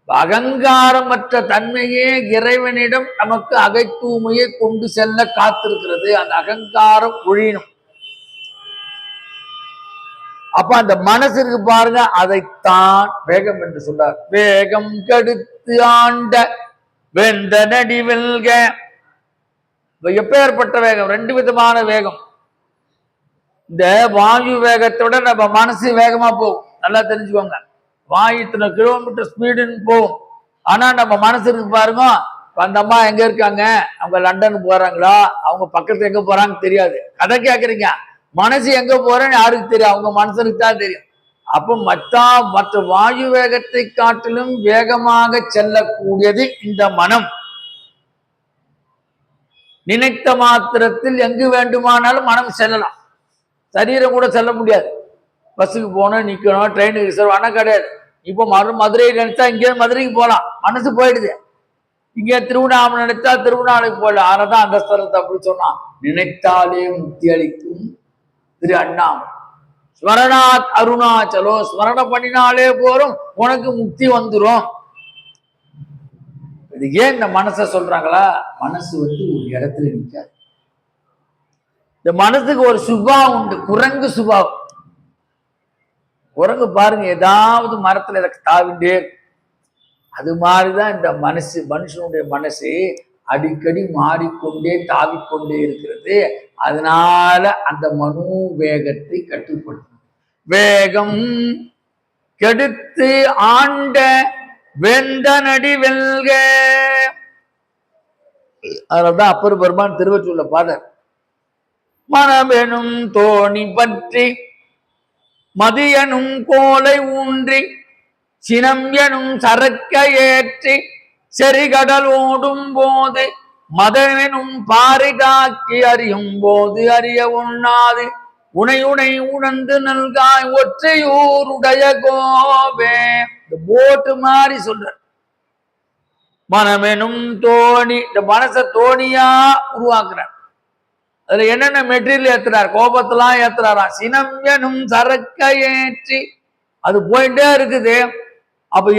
அகங்காரமற்ற தன்மையே இறைவனிடம் நமக்கு அகைத்தூமையை கொண்டு செல்ல காத்திருக்கிறது. அந்த அகங்காரம் ஒழியணும். அப்ப அந்த மனசு இருக்கு பாருங்க, அதைத்தான் வேகம் என்று சொல்றார். வேகம் கடுத்து ஆண்ட வெந்த நடி வெல்க. எப்பேற்பட்ட வேகம்? ரெண்டு விதமான வேகம். இந்த வாயு வேகத்தோட நம்ம மனசு வேகமா போகும், நல்லா தெரிஞ்சுக்கோங்க. வாயு இத்தனை கிலோமீட்டர் ஸ்பீடுன்னு போகும். ஆனா நம்ம மனசு இருக்கு பாருங்க, அந்த அம்மா எங்க இருக்காங்க, அவங்க லண்டன் போறாங்களா, அவங்க பக்கத்துல எங்க போறாங்க தெரியாது. கதை கேட்கறீங்க, மனசு எங்க போறேன்னு யாருக்கு தெரியும்? அவங்க மனசனுக்கு தான் தெரியும். அப்போ மற்ற வாயு வேகத்தை காட்டிலும் வேகமாக செல்லக்கூடியது இந்த மனம். நினைத்த மாத்திரத்தில் எங்கு வேண்டுமானாலும் மனம் செல்லலாம். சரீரம் கூட செல்ல முடியாது. பஸ்ஸுக்கு போகணும், நிக்கணும், ட்ரெயினுக்கு ரிசர்வ் ஆனா கிடையாது. இப்போ மதுரை நினைச்சா இங்கே மதுரைக்கு போகலாம், மனசு போயிடுது. இங்கே திருவண்ணாமலை நினைச்சா திருவண்ணாமலைக்கு போயிடலாம். ஆனாதான் அந்த ஸ்தலத்தை அப்படி சொன்னா, நினைத்தாலே முக்தி அளிக்கும் திரு அண்ணாமலை. ஸ்மரணாத் அருணாச்சலோ, ஸ்மரணம் பண்ணினாலே போறோம், உனக்கு முக்தி வந்துடும். இது ஏன் இந்த மனசை சொல்றாங்களா? மனசு ஒரு இடத்துல நிற்காது. இந்த மனசுக்கு ஒரு சுபாவம் உண்டு, குரங்கு சுபாவம். குரங்கு பாருங்க, ஏதாவது மரத்துல எனக்கு தாவிண்டே. அது மாதிரிதான் இந்த மனசு, மனுஷனுடைய மனசு அடிக்கடி மாறிக்கொண்டே தாவிக்கொண்டே இருக்கிறது. அதனால அந்த மனோவேகத்தை கட்டுப்படுத்தணும். வேகம் கெடுத்து ஆண்ட வெந்த நடி வெல்க. அதனால்தான் அப்பர் பெருமான் திருவச்சூர்ல பாடல், மனமெனும் தோணி பற்றி மதியனும் கோலை ஊன்றி சினம் எனும் சரக்க ஏற்றி செறிகடல் ஓடும் போது மதமெனும் பாறை தாக்கி அறியும் போது அறிய உண்ணாது உனை உனை உணர்ந்து நல்காய் ஒற்றையூருடைய கோவே. இந்த போட்டு மாதிரி சொல்ற. மனமெனும் தோணி, இந்த மனசை தோணியா உருவாக்குறார். அதுல என்னென்ன மெட்டீரியல் ஏத்துறார்? கோபத்தெல்லாம் ஏத்துறாராம். சினம் எனும் சரக்க ஏற்றி அது போயிட்டே இருக்குது. அப்ப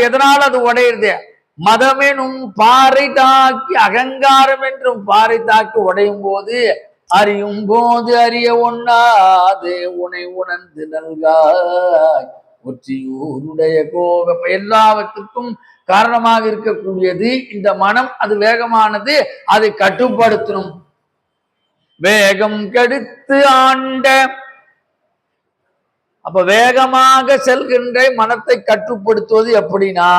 எதனால அது உடையுது? மதமெனும் பாறை தாக்கி, அகங்காரம் என்றும் பாறை தாக்கி உடையும் போது அறியும் போது அறிய ஒண்ணாது உனை உணர்ந்து நல்காய் ஒற்றியூருடைய கோப. எல்லாவற்றுக்கும் காரணமாக இருக்கக்கூடியது இந்த மனம். அது வேகமானது, அதை கட்டுப்படுத்தணும். வேகம் கெடுத்து ஆண்ட. அப்ப வேகமாக செல்கின்ற மனத்தை கட்டுப்படுத்துவது எப்படின்னா,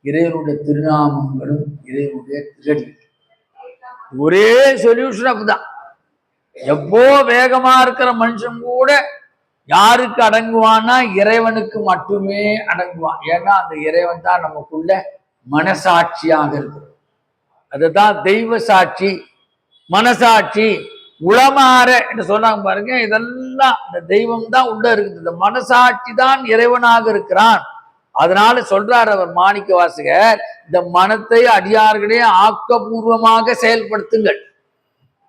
இறைவனுடைய திருநாமங்களும் இறைவனுடைய திரள். ஒரே சொல்யூஷன் அப்படிதான். எப்போ வேகமா இருக்கிற மனுஷன் கூட யாருக்கு அடங்குவான்னா இறைவனுக்கு மட்டுமே அடங்குவான். ஏன்னா அந்த இறைவன் தான் நமக்குள்ள மனசாட்சியாக இருக்கிறது. அதுதான் தெய்வ சாட்சி, மனசாட்சி, உளமாற என்று சொன்னாங்க பாருங்க. இதெல்லாம் இந்த தெய்வம் தான் உள்ள இருக்குது. இந்த மனசாட்சி தான் இறைவனாக இருக்கிறான். அதனால சொல்றார் அவர் மாணிக்க வாசகர், இந்த மனத்தை அடியார்களே ஆக்கப்பூர்வமாக செயல்படுத்துங்கள்.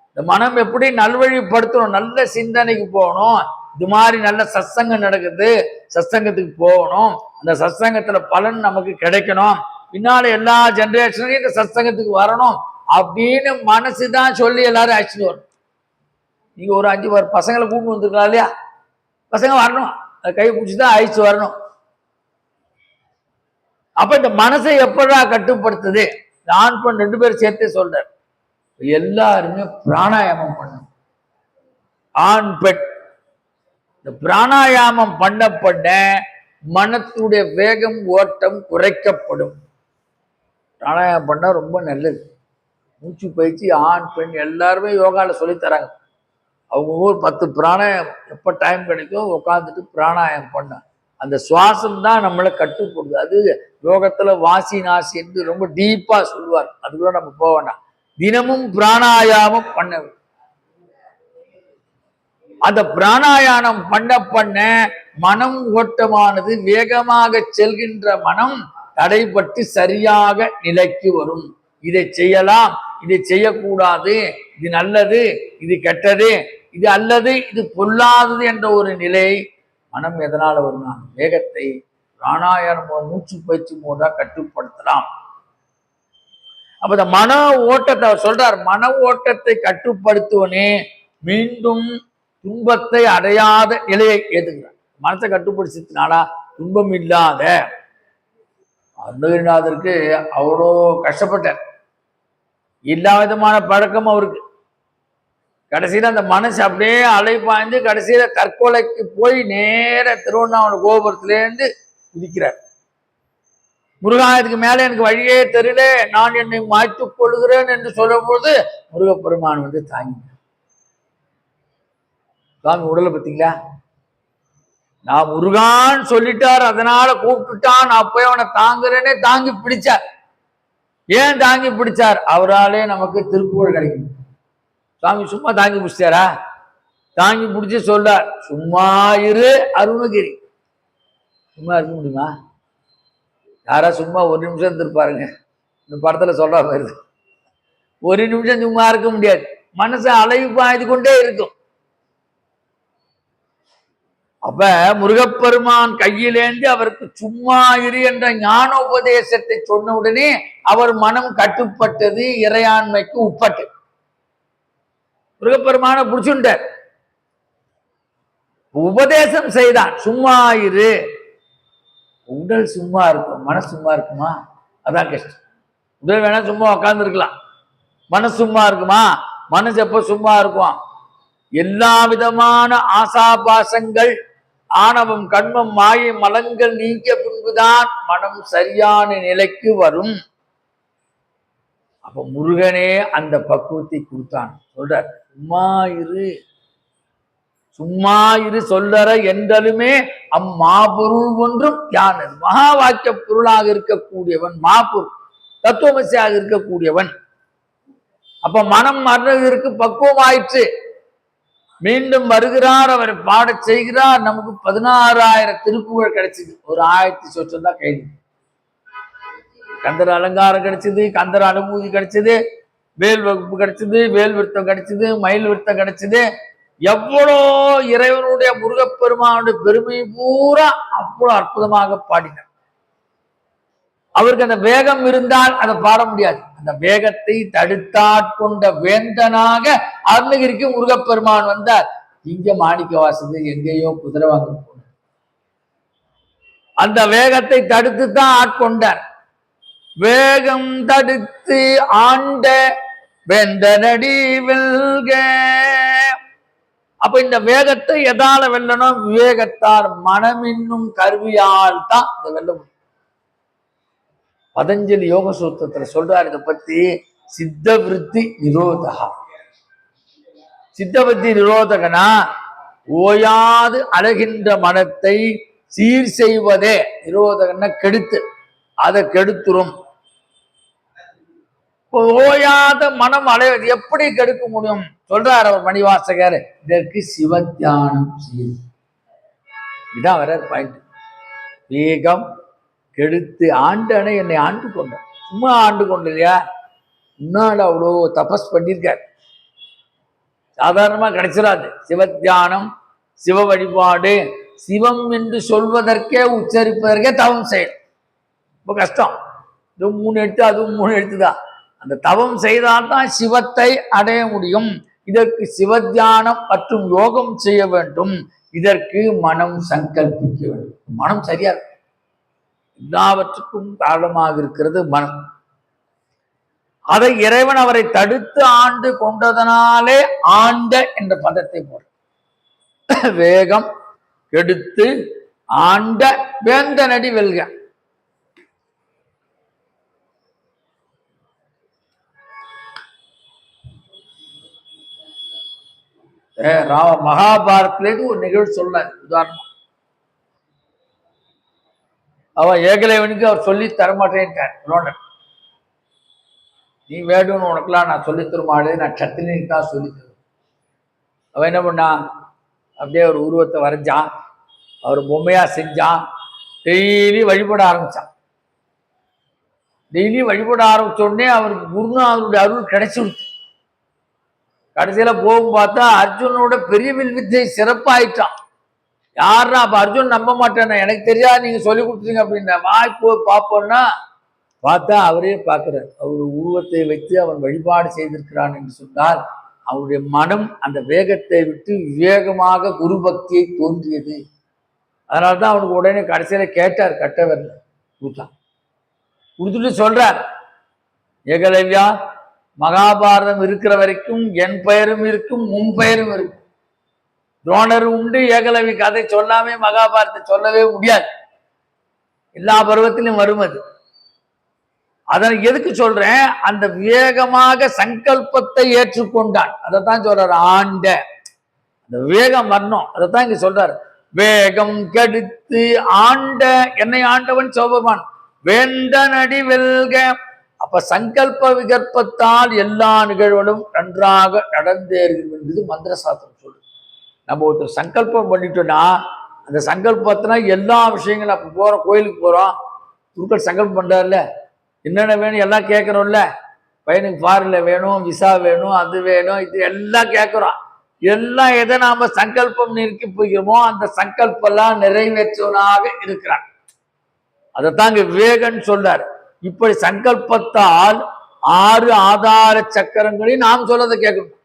இந்த மனம் எப்படி நல்வழிப்படுத்தணும்? நல்ல சிந்தனைக்கு போகணும். இது மாதிரி நல்ல சத்சங்கம் நடக்குது, சத்சங்கத்துக்கு போகணும். அந்த சத்சங்கத்துல பலன் நமக்கு கிடைக்கணும். பின்னால எல்லா ஜெனரேஷன்லயும் இந்த சத்சங்கத்துக்கு வரணும் அப்படின்னு மனசுதான் சொல்லி எல்லாரும் அழைச்சிட்டு வரணும். நீங்க ஒரு 5 பசங்களை கூப்பிட்டு வந்துருக்கலாம் இல்லையா? பசங்க வரணும், அதை கை பிடிச்சிதான் அழைச்சு வரணும். அப்ப இந்த மனசை எப்படா கட்டுப்படுத்துது? ஆண் பெண் 2 பேரும் சேர்த்தே சொல்றார். எல்லாருமே பிராணாயாமம் பண்ணணும். ஆண் பெண் இந்த பிராணாயாமம் பண்ண மனத்துடைய வேகம் ஓட்டம் குறைக்கப்படும். பிராணாயாமம் பண்ணா ரொம்ப நல்லது. மூச்சு பயிற்சி ஆண் பெண் எல்லாருமே யோகால சொல்லித்தராங்க. அவங்க ஊர் 10 பிராணாயாமம் எப்போ டைம் கிடைக்கும் உட்காந்துட்டு பிராணாயாமம் பண்ண அந்த சுவாசம் தான் நம்மளை கட்டுப்படுது. அது யோகத்துல வாசி நாசி என்று ரொம்ப டீப்பா சொல்லுவார். அதுக்குள்ள நம்ம போக வேண்டாம். தினமும் பிராணாயாமம் பண்ண. அந்த பிராணாயாமம் பண்ண மனம் ஓட்டமானது வேகமாக செல்கின்ற மனம் தடைப்பட்டு சரியாக நிலைக்கு வரும். இதை செய்யலாம், இதை செய்யக்கூடாது, இது நல்லது, இது கெட்டது, இது அல்லது இது பொல்லாதது என்ற ஒரு நிலை மனம் எதனால வருமா? வேகத்தை பிராணாயாமம் மூச்சு பயிற்சி மூலமா கட்டுப்படுத்தலாம். அப்ப இந்த மன ஓட்டத்தை அவர் சொல்றார், மன ஓட்டத்தை கட்டுப்படுத்துவனே மீண்டும் துன்பத்தை அடையாத நிலையை ஏதுகிறார். மனத்தை கட்டுப்படுத்தினாலா துன்பம் இல்லாத அருணகிரிநாதருக்கு அவ்வளோ கஷ்டப்பட்டார். எல்லா விதமான பழக்கம் அவருக்கு. கடைசியில அந்த மனசு அப்படியே அலைப்பாய்ந்து கடைசியில தற்கொலைக்கு போய் நேர திருவண்ணாமலை கோபுரத்திலேருந்து குதிக்கிறார். முருகாயத்துக்கு மேல எனக்கு வழியே தெரியல, நான் என்னை மாய்த்துக் கொள்கிறேன் என்று சொல்லும் போது முருகப்பெருமான் வந்து தாங்கி, சுவாமி உடலை பார்த்தீங்களா, நான் முருகான் சொல்லிட்டார் அதனால கூப்பிட்டுட்டான், நான் போய் அவனை தாங்குறேனே தாங்கி பிடிச்சார். ஏன் தாங்கி பிடிச்சார்? அவராலே நமக்கு திருப்புகழ் கிடைக்கும். சுவாமி சும்மா தாங்கி பிடிச்சாரா? தாங்கி பிடிச்சி சொல்றார், சும்மா இரு அருணகிரி. சும்மா இருக்க முடியுமா? யாரா சும்மா ஒரு நிமிஷம் இருந்திருப்பாருங்க. இந்த படத்துல சொல்ற மாதிரி ஒரு நிமிஷம் சும்மா இருக்க முடியாது. மனசு அலைவு பாய்ந்து கொண்டே இருக்கும். அப்ப முருகப்பெருமான் கையிலேந்து அவருக்கு சும்மா இரு என்ற ஞான உபதேசத்தை சொன்ன உடனே அவர் மனம் கட்டுப்பட்டது, இறையாண்மைக்கு உட்பட்டு. முருகப்பெருமான புடிச்சுட்டார், உபதேசம் செய்தான், சும்மா இரு. உடல் சும்மா இருக்கும், மனசு சும்மா இருக்குமா? அதான் கஷ்டம். உடல் வேணா சும்மா உட்கார்ந்து இருக்கலாம், மனசு சும்மா இருக்குமா? மனசு எப்ப சும்மா இருக்கும்? எல்லா விதமான ஆசாபாசங்கள், ஆணவம், கண்மம், மாயை, மலங்கள் நீங்கிய பின்புதான் மனம் சரியான நிலைக்கு வரும். அப்ப முருகனே அந்த பக்குவத்தை கொடுத்தான். சொல்றார், சும்மா இரு, சும்மா இரு சொல்லற என்றலுமே அம்மாபொருள் ஒன்றும் யானது. மகா வாக்கிய பொருளாக இருக்கக்கூடியவன், மாபொருள் தத்துவமசியாக இருக்கக்கூடியவன். அப்ப மனம் மறந்ததற்கு பக்குவம் ஆயிற்று. மீண்டும் வருகிறார், அவரை பாடச் செய்கிறார். நமக்கு 16,000 திருப்புகழ் கிடைச்சது. ஒரு 1000 சொச்சம் தான் கைது. கந்தர் அலங்காரம் கிடைச்சது, கந்தர் அனுபூதி கிடைச்சது, வேல் வகுப்பு கிடைச்சது, வேல் விருத்தம் கிடைச்சது, மயில் விருத்தம் கிடைச்சது. எவ்வளோ இறைவனுடைய முருகப்பெருமானுடைய பெருமை பூரா அவ்வளோ அற்புதமாக பாடினார். அவருக்கு அந்த வேகம் இருந்தால் அதை பாட முடியாது. அந்த வேகத்தை தடுத்தாட்கொண்ட வேந்தனாக அருணகிரிக்கு முருகப்பெருமான் வந்தார். இங்க மாணிக்க வாசது எங்கேயோ குதிரை வாங்க போன அந்த வேகத்தை தடுத்து தான் ஆட்கொண்டார். வேகம் தடுத்து ஆண்ட வேந்தனடி வெல்க. அப்ப இந்த வேகத்தை எதால வெல்லணும்? விவேகத்தார் மனம் என்னும் கருவியால் தான் இந்த வெல்ல முடியும். பதஞ்சலி யோக சூத்திரத்துல சொல்றாரு இதை பத்தி, சித்த விருத்தி நிரோதகா. சித்தவத்தி நிரோதகனா ஓயாது அழகின்ற மனத்தை சீர் செய்வதே. நிரோதகன்னா கெடுத்து, அதை கெடுத்துரும். ஓயாத மனம் அலைவது எப்படி கெடுக்க முடியும்? சொல்றார் அவர் மணிவாசகர், இதற்கு சிவத்தியானம் செய்யும். இதான் வர பாயிண்ட். வேகம் கெடுத்து ஆண்டனை என்னை ஆண்டு கொண்ட, சும்மா ஆண்டு கொண்டு இல்லையா, முன்னாள் அவ்வளோ தபஸ் பண்ணியிருக்கார். சாதாரணமா கிடைச்சிடாது. சிவத்தியானம், சிவ வழிபாடு, சிவம் என்று சொல்வதற்கே உச்சரிப்பதற்கே தவம் செய்யும். ரொம்ப கஷ்டம். இது 3 எழுத்து, அதுவும் 3 எழுத்து தான். அந்த தவம் செய்தால்தான் சிவத்தை அடைய முடியும். இதற்கு சிவத்தியானம் மற்றும் யோகம் செய்ய வேண்டும். இதற்கு மனம் சங்கல்பிக்க வேண்டும். மனம் சரியா இருக்கும். எல்லாவற்றுக்கும் காரணமாக இருக்கிறது மனம். அதை இறைவன் அவரை தடுத்து ஆண்டு கொண்டதனாலே ஆண்ட என்ற பதத்தை போற. வேகம் கெடுத்து ஆண்ட வேந்தனடி வெல்க. மகாபாரத்திலேருந்து ஒரு நிகழ்வு சொல்ல உதாரணம். அவன் ஏகலைவனுக்கு அவர் சொல்லி தரமாட்டேன்ட்டார் துரோணர். நீ வேணும்னு உனக்குலாம் நான் சொல்லி தருமாடு, நான் சத்திரிக்கு தான் சொல்லி தருவேன். அவன் என்ன பண்ணான்? அப்படியே ஒரு உருவத்தை வரைஞ்சான், அவர் பொம்மையா செஞ்சான், டெய்லி வழிபட ஆரம்பிச்சான். டெய்லி வழிபட ஆரம்பிச்ச உடனே அவருக்கு குருநாதனுடைய அருள் கிடைச்சிருச்சு. கடைசியில போகும் பார்த்தா அர்ஜுனோட பெரிய வில் வித்தை சிறப்பாயிட்டான். யாருன்னா அப்ப அர்ஜுன் நம்ப மாட்டேன்னா எனக்கு தெரியாது நீங்க சொல்லி கொடுத்துருங்க அப்படின்னா வாய்ப்பு பார்ப்போம்னா பார்த்தா அவரே பார்க்கிறார். அவருடைய உருவத்தை வைத்து அவன் வழிபாடு செய்திருக்கிறான் என்று சொன்னால் அவருடைய மனம் அந்த வேகத்தை விட்டு வேகமாக குரு பக்தியை தோன்றியது. அதனால்தான் அவனுக்கு உடனே கடைசியில கேட்டார், கட்டவர் கொடுத்தான். கொடுத்துட்டு சொல்றார், ஏகலவ்யா மகாபாரதம் இருக்கிற வரைக்கும் என் பெயரும் இருக்கும் உன் பெயரும் இருக்கும். துரோணர் உண்டு, ஏகலவி கதை சொல்லாமே மகாபாரதத்தை சொல்லவே முடியாது. எல்லா பருவத்திலும் வரும் அது. அதனை எதுக்கு சொல்றேன், அந்த வேகமாக சங்கல்பத்தை ஏற்றுக்கொண்டான். அதைத்தான் சொல்றாரு, ஆண்ட அந்த வேகம் வரணும். அதைத்தான் இங்க சொல்றாரு, வேகம் கெடுத்து ஆண்ட என்னை ஆண்டவன் சிவபெருமான் வேந்தனடி வெல்க. அப்ப சங்கல்ப விகற்பத்தால் எல்லா நிகழ்வுகளும் நன்றாக நடந்தேறுகிறது என்பது மந்திர சாஸ்திரம் சொல்லுது. நம்ம ஒருத்தர் சங்கல்பம் பண்ணிட்டோம்னா அந்த சங்கல்பத்தினா எல்லா விஷயங்களும், அப்ப போற கோயிலுக்கு போறோம், குருக்கள் சங்கல்பம் பண்றாருல, என்னென்ன வேணும் எல்லாம் கேட்கறோம்ல, பையனுக்கு ஃபாரின்ல வேணும், விசா வேணும், அது வேணும், இது எல்லாம் கேட்கிறோம். எல்லாம் எதை நாம சங்கல்பம் நிற்கி போகிறோமோ அந்த சங்கல்பெல்லாம் நிறைவேற்றுவனாக இருக்கிறான். அதைத்தான் இங்க வேகன்னு சொல்றாரு. இப்படி சங்கல்பத்தால் 6 ஆதார சக்கரங்களையும் நாம் சொல்லதை கேட்கணும்.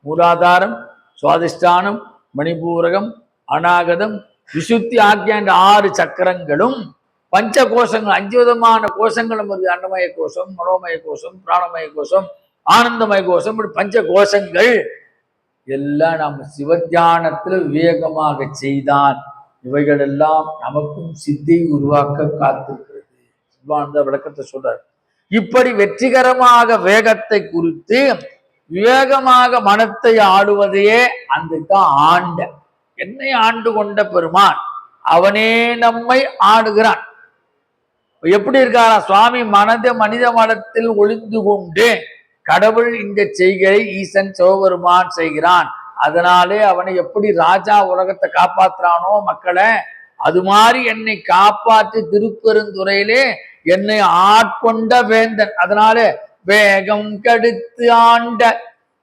மூலாதாரம், சுவாதிஷ்டானம், மணிபூரகம், அநாகதம், விசுத்தி ஆகிய 6 சக்கரங்களும் பஞ்ச கோஷங்கள் 5 விதமான கோஷங்களும் வருது. அன்னமய கோஷம், மனோமய கோஷம், பிராணமய கோஷம், ஆனந்தமய கோஷம், இப்படி பஞ்ச கோஷங்கள் எல்லாம் நம்ம சிவத்தியானத்துல விவேகமாக செய்தான் இவைகள் எல்லாம் நமக்கும் சித்தை உருவாக்க காத்திருக்கிறது. சிவானந்த விளக்கத்தை சொல்றார். இப்படி வெற்றிகரமாக வேகத்தை குறித்து விவேகமாக மனத்தை ஆடுவதையே அந்த ஆண்ட என்னை ஆண்டு கொண்ட பெருமான் அவனே நம்மை ஆடுகிறான். எப்படி இருக்காரா சுவாமி, மனித மனத்தில் ஒளிந்து கொண்டு கடவுள் இந்த செய்கையை ஈசன் சிவபெருமான் செய்கிறான். அதனாலே அவனை எப்படி ராஜா உலகத்தை காப்பாற்றுறானோ மக்களை, அது மாதிரி என்னை காப்பாற்றி திருப்பெருந்துறையிலே என்னை ஆட்கொண்ட வேந்தன். அதனாலே வேகம் கடுத்து ஆண்ட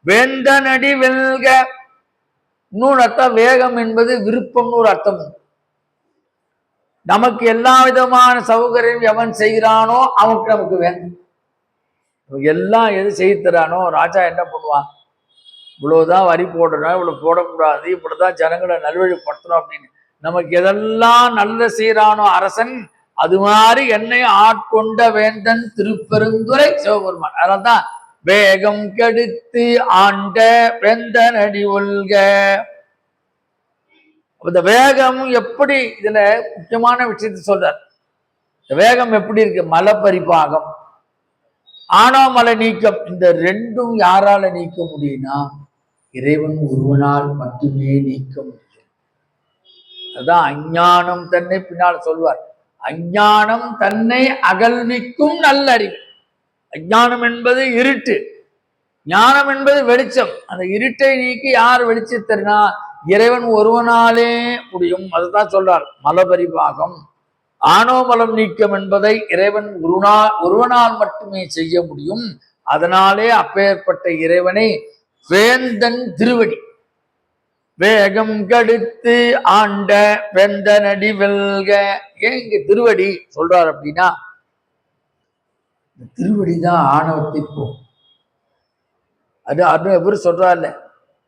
வேந்தனடி வெல்க. இன்னொரு அர்த்தம், வேகம் என்பது விருப்பம்னு ஒரு அர்த்தம். நமக்கு எல்லா விதமான சௌகரியம் எவன் செய்கிறானோ அவனுக்கு நமக்கு வேண்டும். எல்லாம் எது செய்து தரானோ, ராஜா என்ன பண்ணுவான், இவ்வளவுதான் வரி போடணும், இவ்வளவு போடக்கூடாது, இப்படிதான் ஜனங்களை நல்வழிப்படுத்தணும் அப்படின்னு நமக்கு எதெல்லாம் நல்ல செய்யறானோ அரசன், அது மாதிரி என்னை ஆட்கொண்ட வேந்தன் திருப்பெருந்துறை சிவபெருமான். அதனால்தான் வேகம் கெடுத்து ஆண்ட வேந்தனடி ஒல்க. இந்த வேகம் எப்படி, இதுல முக்கியமான விஷயத்தை சொல்றார். இந்த வேகம் எப்படி இருக்கு, மல பரிபாகம், ஆணவமலை நீக்கம், இந்த ரெண்டும் யாரால நீக்க முடியும்னா இறைவன் ஒருவனால் மட்டுமே நீக்க முடியும். அதான் அஞ்ஞானம் தன்னை பின்னால் சொல்வார், அஞ்ஞானம் தன்னை அகல்விக்கும் நல்லறிவு. அஞ்ஞானம் என்பது இருட்டு, ஞானம் என்பது வெளிச்சம். அந்த இருட்டை நீக்கி யார் வெளிச்சத்தருனா இறைவன் ஒருவனாலே முடியும். அதுதான் சொல்றார் மலபரிபாகம். ஆணவமலம் நீக்கம் என்பதை இறைவன் ஒருவனால் மட்டுமே செய்ய முடியும். அதனாலே அப்பேற்பட்ட இறைவனை வேந்தன் திருவடி, வேகம் கடுத்து ஆண்ட வேந்தனடி வெல்க. ஏன் இங்க திருவடி சொல்றார் அப்படின்னா, திருவடிதான் ஆணவத்தை போகும். அது எவரு சொல்றாருல்ல,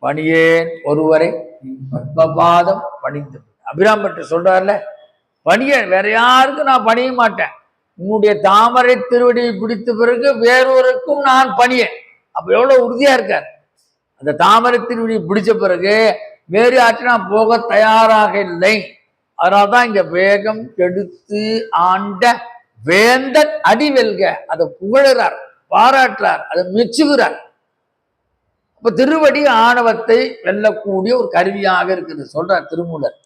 பணியேன் ஒருவரை பத்மபாதம் பணிந்து. அபிராம்பட்டு சொல்றாருல, பணியேன், வேற யாருக்கும் நான் பணிய மாட்டேன், உன்னுடைய தாமரை திருவடியை பிடித்த பிறகு வேறொருக்கும் நான் பணியேன். அப்ப எவ்வளவு உறுதியா இருக்கார். அந்த தாமரை திருவடியை பிடிச்ச பிறகு வேறு யாற்று நான் போக தயாராக இல்லை. அதனால்தான் இங்க வேகம் கெடுத்து ஆண்ட வேந்தன் அடி வெல்க. அதை புகழறார், பாராட்டுறார், அதை மெச்சுகிறார். அப்ப திருவடி ஆணவத்தை வெல்லக்கூடிய ஒரு கருவியாக இருக்குது சொல்றார் திருமூலர்.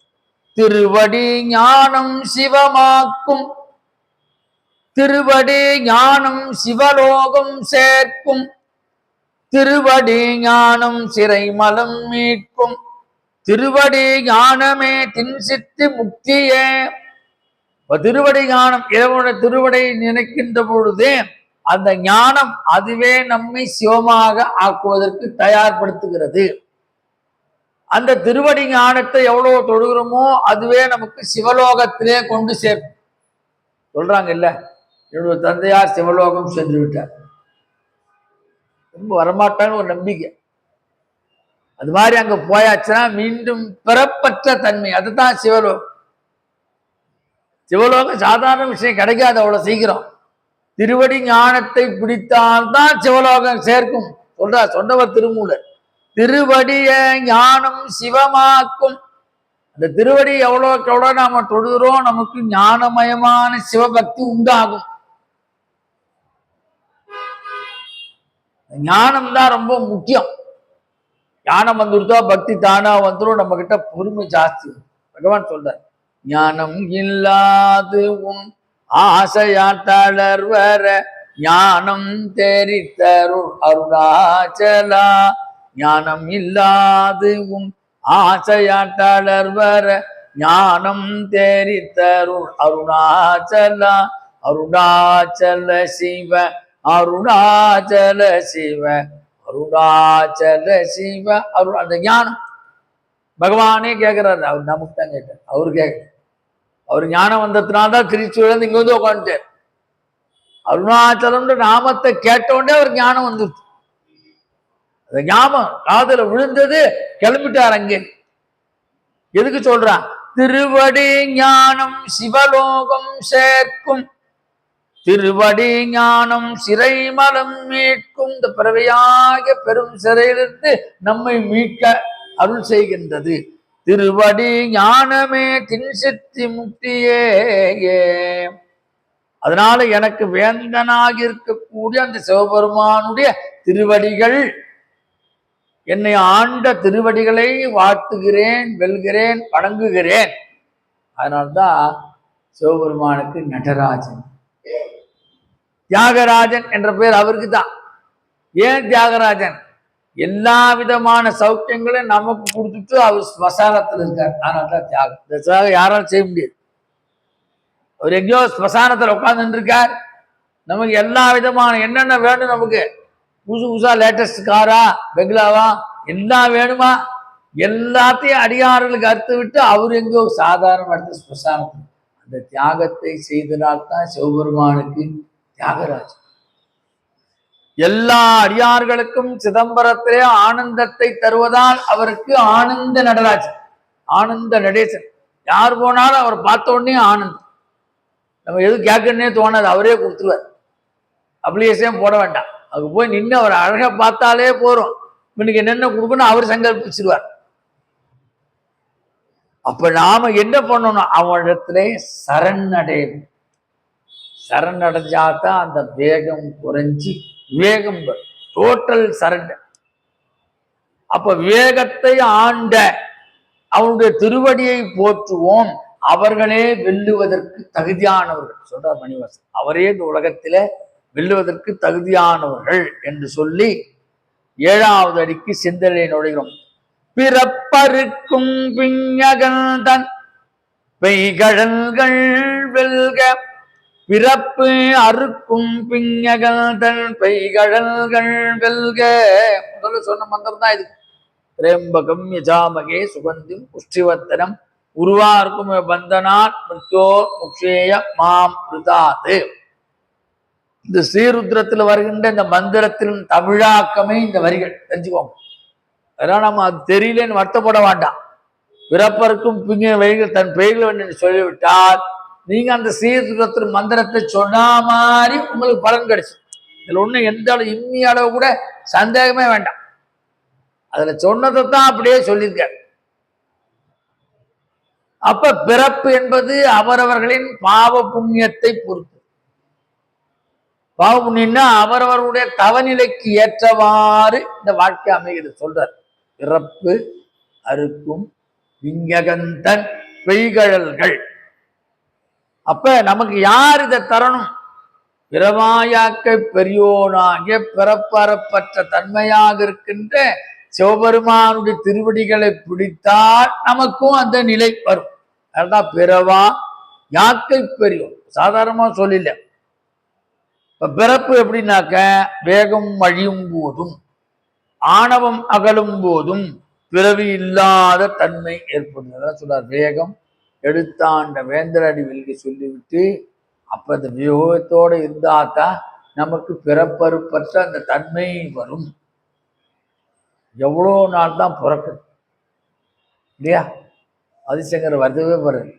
திருவடி ஞானம் சிவமாக்கும், திருவடி ஞானம் சிவலோகம் சேர்க்கும், திருவடி ஞானம் சிறை மலம் மீட்கும், திருவடி ஞானமே தின்சித்து முக்தியே. திருவடி ஞானம், இறைவனுடைய திருவடை நினைக்கின்ற பொழுது அந்த ஞானம் அதுவே நம்மை சிவமாக ஆக்குவதற்கு தயார்படுத்துகிறது. அந்த திருவடி ஞானத்தை எவ்வளவு தொழுகிறோமோ அதுவே நமக்கு சிவலோகத்திலே கொண்டு சேர்க்கும். சொல்றாங்க இல்ல, என்னுடைய தந்தையார் சிவலோகம் சென்று விட்டார், ரொம்ப வரமாட்டான்னு ஒரு நம்பிக்கை. அது மாதிரி அங்க போயாச்சுன்னா மீண்டும் பிறப்பற்ற தன்மை, அதுதான் சிவலோகம். சிவலோகம் சாதாரண விஷயம் கிடைக்காது அவ்வளவு சீக்கிரம். திருவடி ஞானத்தை பிடித்தால்தான் சிவலோகம் சேர்க்கும் சொல்றார் சொன்னவர் திருமூலர். திருவடிய ஞானம் சிவமாக்கும். அந்த திருவடி எவ்வளோக்கு எவ்வளோ நாம தொழுகிறோம் நமக்கு ஞானமயமான சிவபக்தி உண்டாகும். ஞானம் தான் ரொம்ப முக்கியம். ஞானம் வந்துருத்தா பக்தி தானா வந்துடும். நம்ம கிட்ட பொறுமை ஜாஸ்தி. பகவான் சொல்றார், ஞானம் இல்லாது உன் ஆசையா தளர்வர ஞானம் தெரித்தருள் அருணாச்சலா. ஞானம் இல்லாது உன் ஆசையா தளர்வர ஞானம் தெரித்தருள் அருணாச்சலா. அருணாச்சல சிவ அருணாச்சல சிவ அருணாச்சல சிவ அருண். அந்த ஞானம் பகவானே கேட்கிறாரு, அவர் நமக்கு தான் கேட்டார். அவரு கேட்க, அவர் ஞானம் வந்ததுனால்தான் திருச்சியிலிருந்து இங்க வந்து உட்காந்துட்டார். அருணாச்சலம்ன்ற நாமத்தை கேட்டோடனே அவர் ஞானம் வந்துருச்சு. அந்த ஞாபகம் காதுல விழுந்தது, கிளம்பிட்டார் அங்கே. எதுக்கு சொல்றான்? திருவடி ஞானம் சிவலோகம் சேர்க்கும், திருவடி ஞானம் சிறை மலம் மீட்கும். இந்த பிறவையாக பெரும் சிறையிலிருந்து நம்மை மீட்க அருள் செய்கின்றது. திருவடி ஞானமே தின்சித்தி முக்தியே. அதனால எனக்கு வேந்தனாக இருக்கக்கூடிய அந்த சிவபெருமானுடைய திருவடிகள், என்னை ஆண்ட திருவடிகளை வாழ்த்துகிறேன், வெல்கிறேன், வணங்குகிறேன். அதனால்தான் சிவபெருமானுக்கு நடராஜன், தியாகராஜன் என்ற பெயர் அவருக்கு தான். ஏன் தியாகராஜன்? எல்லா விதமான சௌக்கியங்களையும் நமக்கு கொடுத்துட்டு அவர் ஸ்மசானத்தில் இருக்கார். அதனால்தான் தியாகம். இந்த தியாகம் யாராலும் செய்ய முடியாது. அவர் எங்கேயோ ஸ்மசானத்தில் உட்கார்ந்து இருக்கார். நமக்கு எல்லா விதமான என்னென்ன வேணும், நமக்கு புதுசு புதுசா லேட்டஸ்ட் காரா பெங்களாவா எல்லாம் வேணுமா, எல்லாத்தையும் அடியார்களுக்கு அறுத்து விட்டு அவர் எங்கோ சாதாரண இடத்துல ஸ்மசானத்தில். அந்த தியாகத்தை செய்தனால்தான் சிவபெருமானுக்கு தியாகராஜன். எல்லா அடியார்களுக்கும் சிதம்பரத்திலே ஆனந்தத்தை தருவதால் அவருக்கு ஆனந்த நடராஜன், ஆனந்த நடேசன். யார் போனாலும் அவர் பார்த்த உடனே ஆனந்தம். நம்ம எது கேட்கணுன்னே தோணாது, அவரே கொடுத்துருவார். அப்ளிகேஷன் போட வேண்டாம், அது போய் நின்று அவர் அழகா பார்த்தாலே போறோம். இன்னைக்கு என்னென்ன கொடுக்கணும் அவர் சங்கல்பிச்சிருவார். அப்ப நாம என்ன பண்ணணும்? அவனிடத்திலே சரணடையணும். சரணடைஞ்சாதான் அந்த வேகம் குறைஞ்சி வேகம் டோட்டல் சரண்டர். அப்ப வேகத்தை ஆண்ட அவனுடைய திருவடியை போற்றுவோம், அவர்களே வெல்லுவதற்கு தகுதியானவர்கள் சொல்றார் மணிவாசன். அவரே இந்த உலகத்தில வெல்லுவதற்கு தகுதியானவர்கள் என்று சொல்லி 7வது அடிக்கு சிந்தனை நுழைகிறோம். பிறப்பருக்கும் பிஞகன் தன் பெய்கழல்கள் வெல்க, பிறப்பு அறுக்கும் பிஞகன் தன் பெய்கழல்கள் வெல்க. முதல்ல சொன்ன மந்திரம் தான் இது. திரேம்பகம் யஜாமகே சுகந்திம் புஷ்டிவர்த்தனம் உருவார்க்கும் பந்தனான் மிருத்தோ முக்ஷேய மாம் பிருதாது. இந்த ஸ்ரீருத்ரத்தில் வருகின்ற இந்த மந்திரத்தின் தமிழாக்கமே இந்த வரிகள். தெரிஞ்சுக்கோங்க. அதனால நம்ம அது தெரியலன்னு வருத்தப்பட வேண்டாம். பிறப்பருக்கும் பிங்க வரிகள் தன் பெயர்கள் சொல்லிவிட்டால் நீங்க அந்த ஸ்ரீருத்ரத்தின் மந்திரத்தை சொன்ன மாதிரி உங்களுக்கு பலன் கிடைச்சு. இதுல ஒண்ணு எந்த அளவு இம்மி அளவு கூட சந்தேகமே வேண்டாம். அதுல சொன்னதைத்தான் அப்படியே சொல்லியிருக்க. அப்ப பிறப்பு என்பது அவரவர்களின் பாவ புண்ணியத்தை பொறுத்து. பாவ புண்ணியம்னா அவரவருடைய தவநிலைக்கு ஏற்றவாறு இந்த வாழ்க்கை அமைகிறது சொல்றார். பிறப்பு அறுக்கும் விஞ்ஞகந்தன் பெய்கழல்கள். அப்ப நமக்கு யார் இதை தரணும்? பிறவாயாக்க பெரியோனாகிய பிறப்பறப்பற்ற தன்மையாக இருக்கின்ற சிவபெருமானுடைய திருவடிகளை பிடித்தால் நமக்கும் அந்த நிலை வரும். அதுதான் பிறவா யாக்கை பெரியோன். சாதாரணமா சொல்லல. இப்ப பிறப்பு எப்படின்னாக்க வேகம் அழியும் போதும், ஆணவம் அகலும் போதும், பிறவி இல்லாத தன்மை ஏற்படுது. அதான் சொல்றார், வேகம் எடுத்தாண்ட வேந்தரடி வெல்கி சொல்லிவிட்டு, அப்ப அந்த வியோகத்தோட இருந்தாதான் நமக்கு பிறப்பறுப்பற்ற அந்த தன்மை வரும். எவ்வளோ நாள் தான் பிறக்குது இல்லையா? ஆதிசங்கர் வரவே வரும்.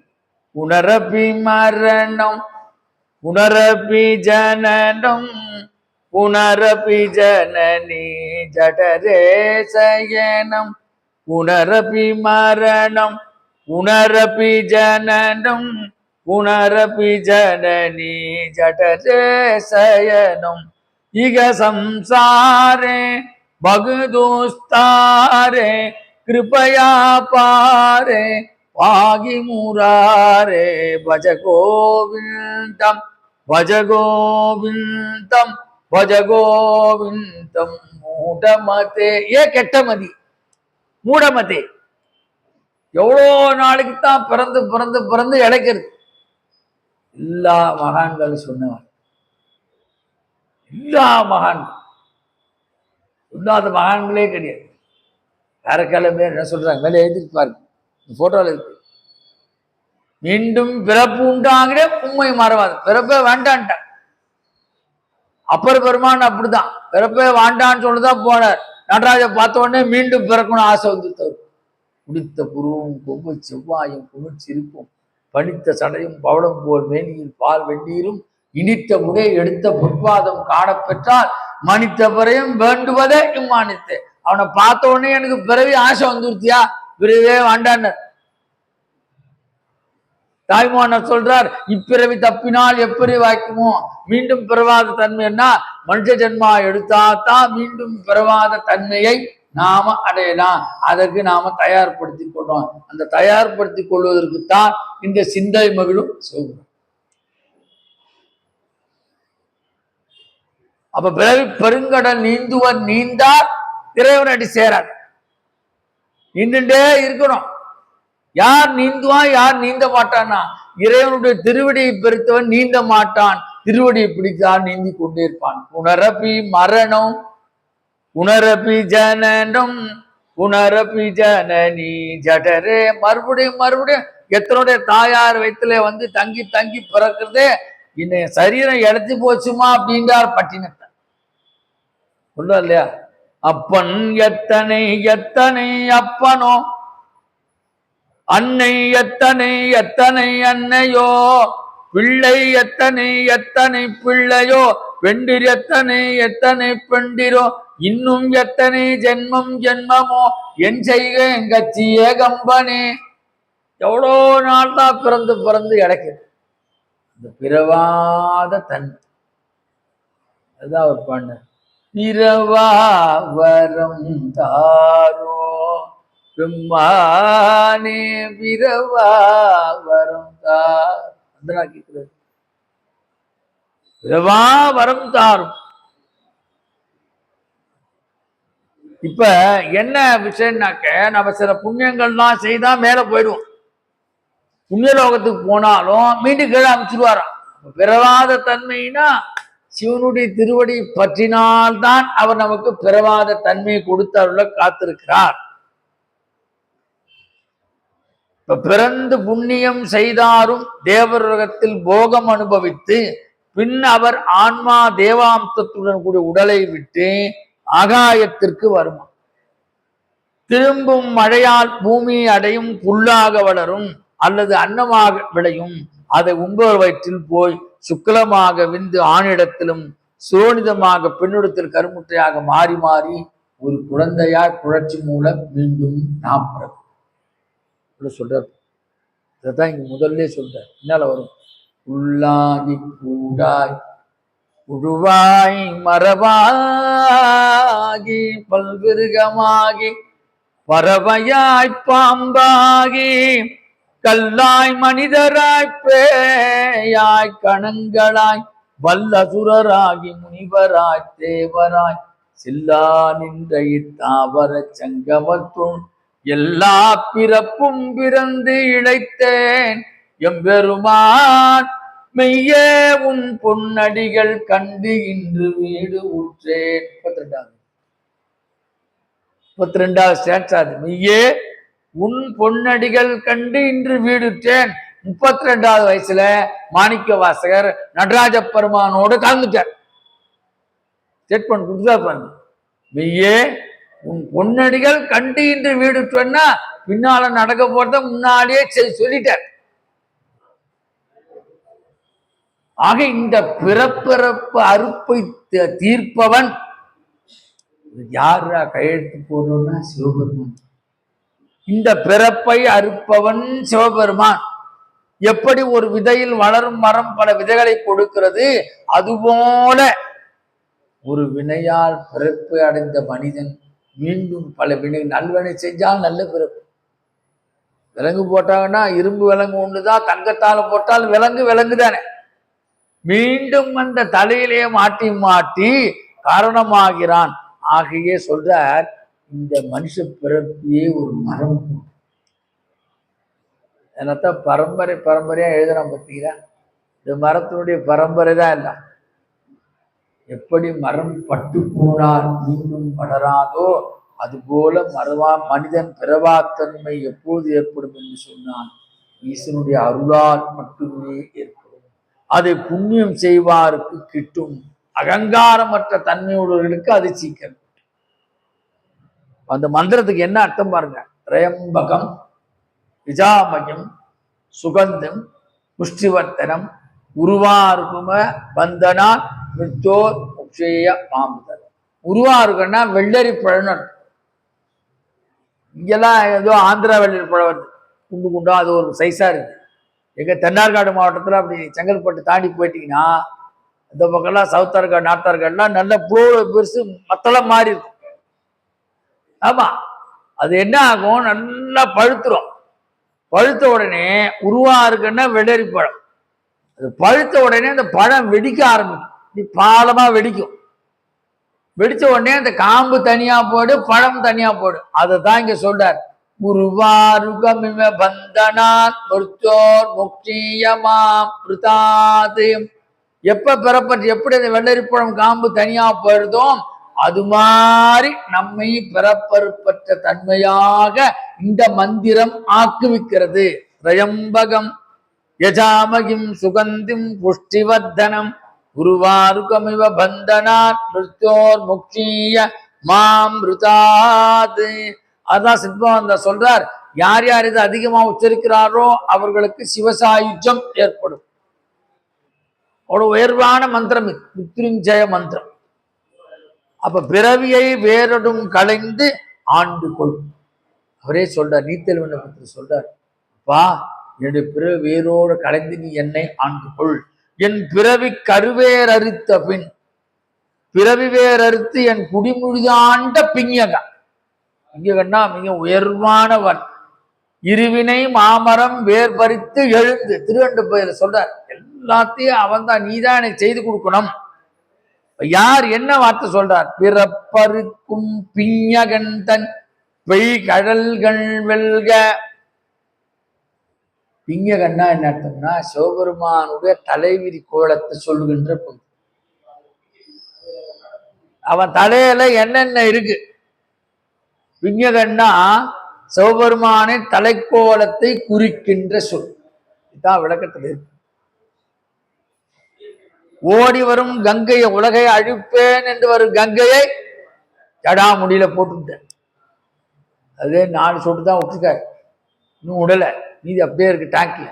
உணரபி மரணம் உணரபி ஜனனம் உணரபி ஜனனி ஜடரே சயனம் உணரபி மரணம் உணரபி ஜனனம் உணரபி ஜனனி ஜடரே சயனம் இக சம்சாரே பகுதோஸ்தாரே கிருபயா பாரே பாகி முராரே பஜ கோவிந்தம் பஜ கோவிந்தம் பஜ கோவிந்தம் மூடமதே. கெட்டமதி மூடமதே. எவ்வளோ நாளைக்கு தான் பிறந்து பிறந்து பிறந்து இழைக்கிறது. எல்லா மகான்கள் சொன்னவர், எல்லா மகான்கள் இல்லாத மகான்களே கிடையாது. யாருக்காலுமே என்ன சொல்றாங்க, மேலே எழுதிருப்பாரு, இந்த போட்டோல இருக்கு, மீண்டும் பிறப்பு உண்டாங்கிற உண்மை மறவாது. பிறப்பே வேண்டான்ட்டான். அப்பர் பெருமான் அப்படிதான் பிறப்பே வேண்டான்னு சொல்லிதான் போனார். நடராஜ பார்த்த உடனே மீண்டும் பிறக்கணும் ஆசை வந்து தரும். குடித்த புருவும் கொம்பு செவ்வாயும் குமிழ்ச்சிருக்கும் பனித்த சடையும் பவளம் போல் மேனியில் பால் வெந்நீரும் இனித்த முறை எடுத்த பொற்பாதம் காணப்பெற்றால் மனித பிறையும் வேண்டுவதே இம்மானித்து. அவனை பார்த்த உடனே எனக்கு பிறவி ஆசை வந்துருத்தியா, பிறவே வேண்டான்னு தாய்மானர் சொல்றார். இப்பிறவி தப்பினால் எப்படி வாய்க்குமோ, மீண்டும் பிறவாத தன்மைன்னா மனுஷ ஜென்மா எடுத்தாத்தான் மீண்டும் பிறவாத தன்மையை நாம அடையலாம். அதற்கு நாம தயார்படுத்தி கொள்றோம். அந்த தயார்படுத்தி கொள்வதற்குத்தான் இந்த சிந்தை மகிழும் சொல்றோம். அப்ப பிறவி பெருங்கடல் நீந்துவர் நீந்தார் இறைவனடி சேரார். நீண்டுட்டே இருக்கணும். யார் நீந்துவான் யார் நீந்த மாட்டான்னா, இறைவனுடைய திருவடியை பெருத்தவன் நீந்த மாட்டான். திருவடியை பிடித்தான் நீந்தி கொண்டே இருப்பான். உணரபி மரணம் உணரபி ஜனனம் உணரபி ஜனனி ஜடரே. மறுபடியும் மறுபடியும் எத்தனுடைய தாயார் வயிற்றுல வந்து தங்கி தங்கி பிறக்கிறதே இன்னைய சரீரம் இழைச்சி போச்சுமா அப்படின்றார் பட்டினத்தை. சொல்ல இல்லையா? அப்பன் எத்தனை எத்தனை அப்பனோ, அன்னை எத்தனை எத்தனை அன்னையோ, பிள்ளை எத்தனை எத்தனை பிள்ளையோ, பெண்டிர் எத்தனை எத்தனை பெண்டிரோ, இன்னும் எத்தனை ஜென்மம் ஜென்மமோ, என் செய்க எங்கச்சி ஏகம்பனே. எவ்வளோ நாள் தான் பிறந்து பிறந்து இறக்குது. இந்த பிறவாத தன்மை அதுதான் அவர் பண்ண. பிறவா வரம் தாரோ பெம்மானே பிறவா வரம் தார். கேட்கிறது, பிறவா வரம் தாரும். இப்ப என்ன விஷயம்னாக்க, நம்ம சில புண்ணியங்கள்லாம் செய்தா மேல போயிடுவோம். புண்ணியலோகத்துக்கு போனாலும் மீண்டும் கீழே அமைச்சிருவாராம். பிறவாத தன்மைனா சிவனுடைய திருவடி பற்றினால்தான் அவர் நமக்கு பிறவாத தன்மையை கொடுத்தவர்கள காத்திருக்கிறார். இப்ப பிறந்து புண்ணியம் செய்தாரும் தேவரகத்தில் போகம் அனுபவித்து பின் அவர் ஆன்மா தேவாம்சத்துடன் கூடிய உடலை விட்டு ஆகாயத்திற்கு வருமா. திரும்பும் மழையால் பூமி அடையும், புல்லாக வளரும் அல்லது அன்னமாக விளையும். அதை உண்பவர் வயிற்றில் போய் சுக்லமாக விந்து ஆணிடத்திலும் சுரோனிதமாக பெண்ணிடத்தில் கருமுட்டையாக மாறி மாறி ஒரு குழந்தையாய் குழற்சி மூலம் மீண்டும் நாம் பிறக்கும் சொல்றார். இதைத்தான் இங்க முதல்ல சொல்ற. என்னால வரும், உள்ளாகி கூடாய் உருவாய் மரபாகி பல்விருகமாகி பறவையாய் பாம்பாகி கல்லாய் மனிதராய் பேயாய் கணங்களாய் வல்லசுரராகி முனிவராய் தேவராய் சில்லா நின்ற இத்தாவர சங்கமத்துள் எல்லா பிறப்பும் பிறந்து இழைத்தேன் எம்பெருமான் மெய்யே உன் பொன்னடிகள் கண்டு இன்று வீடு ஊற்றேன். 32. 32வது ஸ்டேட்ஸ் அது. மெய்யே உன் பொன்னடிகள் கண்டு இன்று வீடுற்றேன். 32வது வயசுல மாணிக்க வாசகர் நடராஜ பெருமானோடு கலந்துட்டார். ஸ்டேட்மெண்ட் கொடுத்தா பாருங்க. மெய்யே உன் பொன்னடிகள் கண்டு இன்று வீடுற்றேன்னா பின்னால நடக்க போறத முன்னாடியே சொல்லிட்டார். ஆக இந்த பிறப்பிறப்பு அறுப்பை தீர்ப்பவன் யாரா கையெழுத்து போடுறோம்னா சிவபெருமான். இந்த பிறப்பை அறுப்பவன் சிவபெருமான். எப்படி ஒரு விதையில் வளரும் மரம் பல விதைகளை கொடுக்கிறது, அதுபோல ஒரு வினையால் பிறப்பு அடைந்த மனிதன் மீண்டும் பல வினை நல்வினை செஞ்சால் நல்ல பிறப்பு. விலங்கு போட்டாங்கன்னா இரும்பு விலங்கு ஒண்ணுதான், தங்கத்தால போட்டால் விலங்கு விலங்கு தானே. மீண்டும் அந்த தலையிலேயே மாட்டி மாட்டி காரணமாகிறான். ஆகியே சொல்றார், இந்த மனுஷ பிறப்பியே ஒரு மரம். என்னத்தான் பரம்பரை பரம்பரையா எழுதுறான் பார்த்தீங்களா? இந்த மரத்தினுடைய பரம்பரை தான் எல்லாம். எப்படி மரம் பட்டு போனால் மீண்டும் படராதோ அதுபோல மனிதன் பிறவாத்தன்மை எப்போது ஏற்படும் என்று சொன்னான், ஈசனுடைய அருளால் மட்டுமே ஏற்படும். அதை புண்ணியம் செய்வாருக்கு கிட்டும். அகங்காரமற்ற தன்மையுள்ளவர்களுக்கு அது சீக்கிரம். அந்த மந்திரத்துக்கு என்ன அர்த்தம் பாருங்க. திரையம்பகம் விஜாமயம் சுகந்தம் புஷ்டிவர்த்தனம் உருவாருக்கும பந்தனான் மித்தோர் முக்ஷேய மாமுதல். உருவாருக்குன்னா வெள்ளரி பழம். இங்கெல்லாம் ஏதோ ஆந்திரா வெள்ளரி பழம் வருது, குண்டு குண்டா, அது ஒரு சைஸா இருக்கு. எங்க தென்னார்காடு மாவட்டத்தில் அப்படி செங்கல்பட்டு தாண்டி போயிட்டீங்கன்னா இந்த பக்கம்லாம் சவுத் ஆர்காடு நார்த் ஆர்காடுலாம் நல்ல பெருசு மத்தளம் மாறி இருக்கும். ஆமா, அது என்ன ஆகும், நல்லா பழுத்துரும். பழுத்த உடனே உருவா இருக்குன்னா வெள்ளரி பழம். அது பழுத்த உடனே அந்த பழம் வெடிக்க ஆரம்பிக்கும், பாலமா வெடிக்கும். வெடிச்ச உடனே அந்த காம்பு தனியா போடு, பழம் தனியா போடு. அதை தான் இங்க சொல்றார். உருவாருகமிவ பந்தனான் முர்த்தோர் முக்தியமாம் பிருதாதயம். எப்ப பெறப்பட்டு எப்படி அந்த வெள்ளரி பழம் காம்பு தனியா போயிடுதோ அது மாதிரி நம்மை பிறப்பறுப்பற்ற தன்மையாக இந்த மந்திரம் ஆக்குவிக்கிறது. திரையம்பகம் யஜாமகிம் சுகந்திம் புஷ்டிவர்தனம் குருவாருகமிவ பந்தனாத் மிருத்தோர் முக்ஷீய மாம்ருதாத். அதான் சித்பவந்த சொல்றார், யார் யார் இது அதிகமா உச்சரிக்கிறாரோ அவர்களுக்கு சிவசாயுஜம் ஏற்படும். அவ்வளவு உயர்வான மந்திரம் இது, மித்ருஞ்சய மந்திரம். அப்ப பிறவியை வேறடும் களைந்து ஆண்டு கொள். அவரே சொல்றார், நீத்தல் விண்ணப்பத்தில் சொல்றார், அப்பா என்னுடைய பிறவி வேரோடு களைந்து நீ என்னை ஆண்டு கொள். என் பிறவி கருவேர் அறுத்த பின், பிறவி வேர் அறுத்து என் குடிமுழுதாண்ட பிஞகா. பிஞகன்னா மிக உயர்வானவன். இருவினை மாமரம் வேர் பறித்து எழுந்து, திருவண்டுப்பதில சொல்றார், எல்லாத்தையும் அவன் தான், நீதான் எனக்கு செய்து கொடுக்கணும். யார் என்ன வார்த்தை சொல்றார், பிறப்பருக்கும் பிஞகன் தன் பெய் கடல்கள் வெல்க. பிஞகன்னா என்ன அர்த்தம்னா, சிவபெருமானுடைய தலைவிரி கோலத்தை சொல்லுகின்ற பொருள். அவன் தலையில என்னென்ன இருக்கு. பிஞகன்னா சிவபெருமானை தலைக்கோலத்தை குறிக்கின்ற சொல். இதுதான் விளக்கத்தில் இருக்கு. ஓடி வரும் கங்கையை, உலகை அழிப்பேன் என்று வரும் கங்கையை ஜடாமுடியில போட்டுட்டார். அதே 4 சொட்டு தான் விட்டுருக்காரு, இன்னும் உடலை, மீதி அப்படியே இருக்கு டேங்க்ல.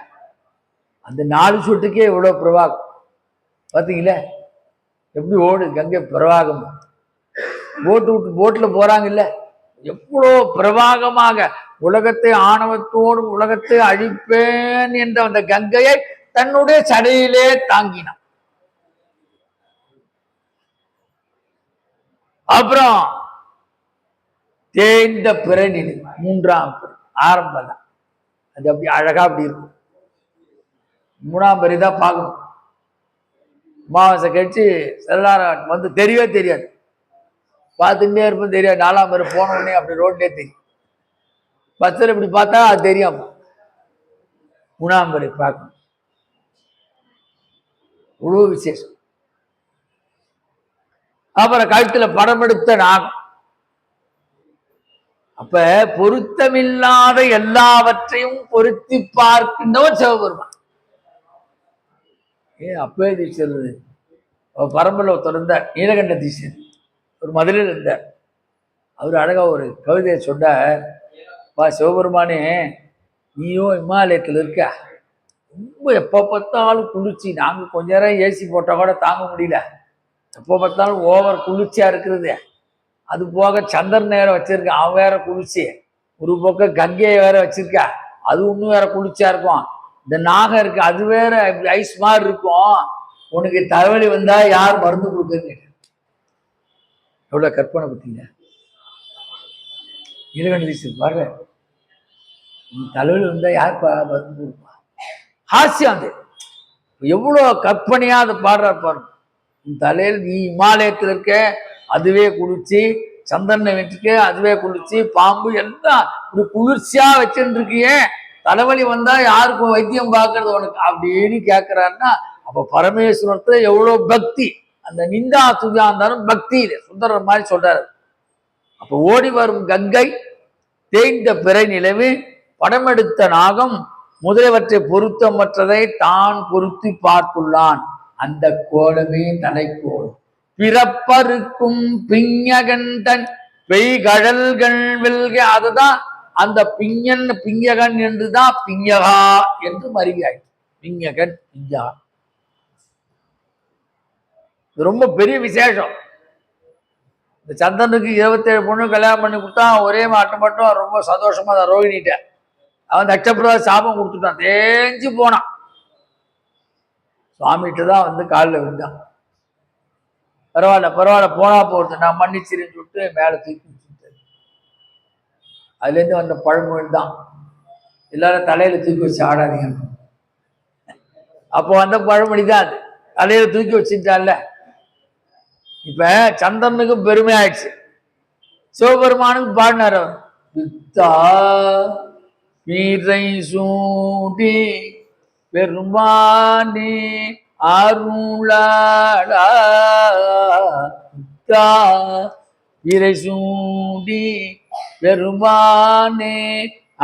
அந்த 4 சொட்டுக்கே இவ்வளவு பிரவாகம் பார்த்தீங்களா? எப்படி ஓடு கங்கை பிரவாகம். போட்டுல போறாங்க இல்ல, எவ்வளோ பிரவாகமாக உலகத்தை ஆணவத்தோடு உலகத்தை அழிப்பேன் என்ற அந்த கங்கையை தன்னுடைய சடையிலே தாங்கினான். அப்புறம் தேய்ந்த பிறனில் 3ஆம் பிறை ஆரம்பம் தான். அது அப்படி அழகா அப்படி இருக்கும். 3ஆம் பிறை தான் பார்க்கணும். அமாவாசை கழிச்சு செல்லாரம் வந்து தெரியவே தெரியாது, பார்த்துட்டே இருப்போம், தெரியாது. 4ஆம் பிறை போன உடனே அப்படி ரோட்லேயே தெரியும். பஸ்ஸில் இப்படி பார்த்தா அது தெரியும். 3ஆம் பிறை பார்க்கணும், இவ்வளவு விசேஷம். அப்புறம் கழுத்துல படம் எடுத்த நாகம், அப்ப பொருத்தமில்லாத எல்லாவற்றையும் பொருத்தி பார்க்கின்றவர் சிவபெருமான். அப்பே தீட்சர் பரம்பல தொடர்ந்தார், நீலகண்ட தீட்சர் ஒரு மதுரையில் இருந்தார். அவர் அழகா ஒரு கவிதையை சொன்னார். சிவபெருமானே, நீயும் இமாலயத்தில் இருக்க, ரொம்ப எப்போ பார்த்தாலும் குளிர்ச்சி, நாங்கள் கொஞ்ச நேரம் ஏசி போட்டால் கூட தாங்க முடியல, எப்போ பார்த்தாலும் ஓவர் குளிர்ச்சியா இருக்கிறது. அது போக சந்திரன் வேற வச்சிருக்க, அவன் வேற குளிர்ச்சி, ஒரு பக்கம் கங்கையை வேற வச்சிருக்க, அது இன்னும் வேற குளிர்ச்சியா இருக்கும், இந்த நாகம் இருக்கு அது வேற ஐஸ் மாதிரி இருக்கும், உனக்கு தலைவலி வந்தா யார் மருந்து கொடுக்குன்னு. எவ்வளவு கற்பனை பத்தீங்க. நீலகண்ட பாருங்க, தலைவலி வந்தா யார் மருந்து கொடுப்பா? ஹாஸ்யம் அது. எவ்வளவு கற்பனையா அதை பாடுறாரு பாருங்க. தலையில் நீ இமாலயத்தில் இருக்க, அதுவே குளிர்ச்சி, சந்திரனை வச்சுக்க அதுவே குளிர்ச்சி, பாம்பு எல்லாம் ஒரு குளிர்ச்சியா வச்சுட்டு இருக்கியே, தலைவலி வந்தா யாருக்கும் வைத்தியம் பார்க்கறது உனக்கு அப்படின்னு கேட்கிறாருன்னா, அப்ப பரமேஸ்வரத்துல எவ்வளவு பக்தி. அந்த நிந்தா துதியா இருந்தாலும் பக்தி சுந்தரர் மாதிரி சொல்றாரு. அப்ப ஓடி வரும் கங்கை, தேய்ந்த பிறை நிலவு, படமெடுத்த நாகம் முதலியவற்றை பொருத்தமற்றதை தான் பொருத்தி பார்த்துள்ளான். அந்த கோலமே தலைக்கோலம். பிறப்பருக்கும் பிஞகண்டன் பெய்கழல்கள் வெல்க, அதுதான் அந்த பிஞன் பிஞகன் என்றுதான் பிஞகா என்று மருகாய். பிஞகன் பிஞகா ரொம்ப பெரிய விசேஷம். இந்த சந்திரனுக்கு 27 பொண்ணு கல்யாணம் பண்ணி கொடுத்தா, ஒரே மாட்டம் மட்டும் ரொம்ப சந்தோஷமா தான் ரோகிணிட்ட அவன் நட்சப்பிரதா சாபம் கொடுத்துட்டான், தேஞ்சு போனான். சுவாமிகிட்ட தான் வந்து காலில் விழுந்தான். பரவாயில்ல பரவாயில்ல போனா போறது, நான் மன்னிச்சிருன்னு சொல்லிட்டு மேலே தூக்கி வச்சுட்டாரு. அதுலேருந்து வந்த பழமொழி தான், எல்லாரும் தலையில தூக்கி வச்சு ஆடாதீங்க. அப்போ வந்த பழமொழி தான் அது, தலையில தூக்கி வச்சுட்டான்ல. இப்ப சந்திரனுக்கு பெருமை ஆயிடுச்சு, சிவபெருமானுக்கு பாடினார் அவர். வித்தா வீரை சூடி பெருமானே அருளாளா, வித்தா வீரை சூடி பெருமானே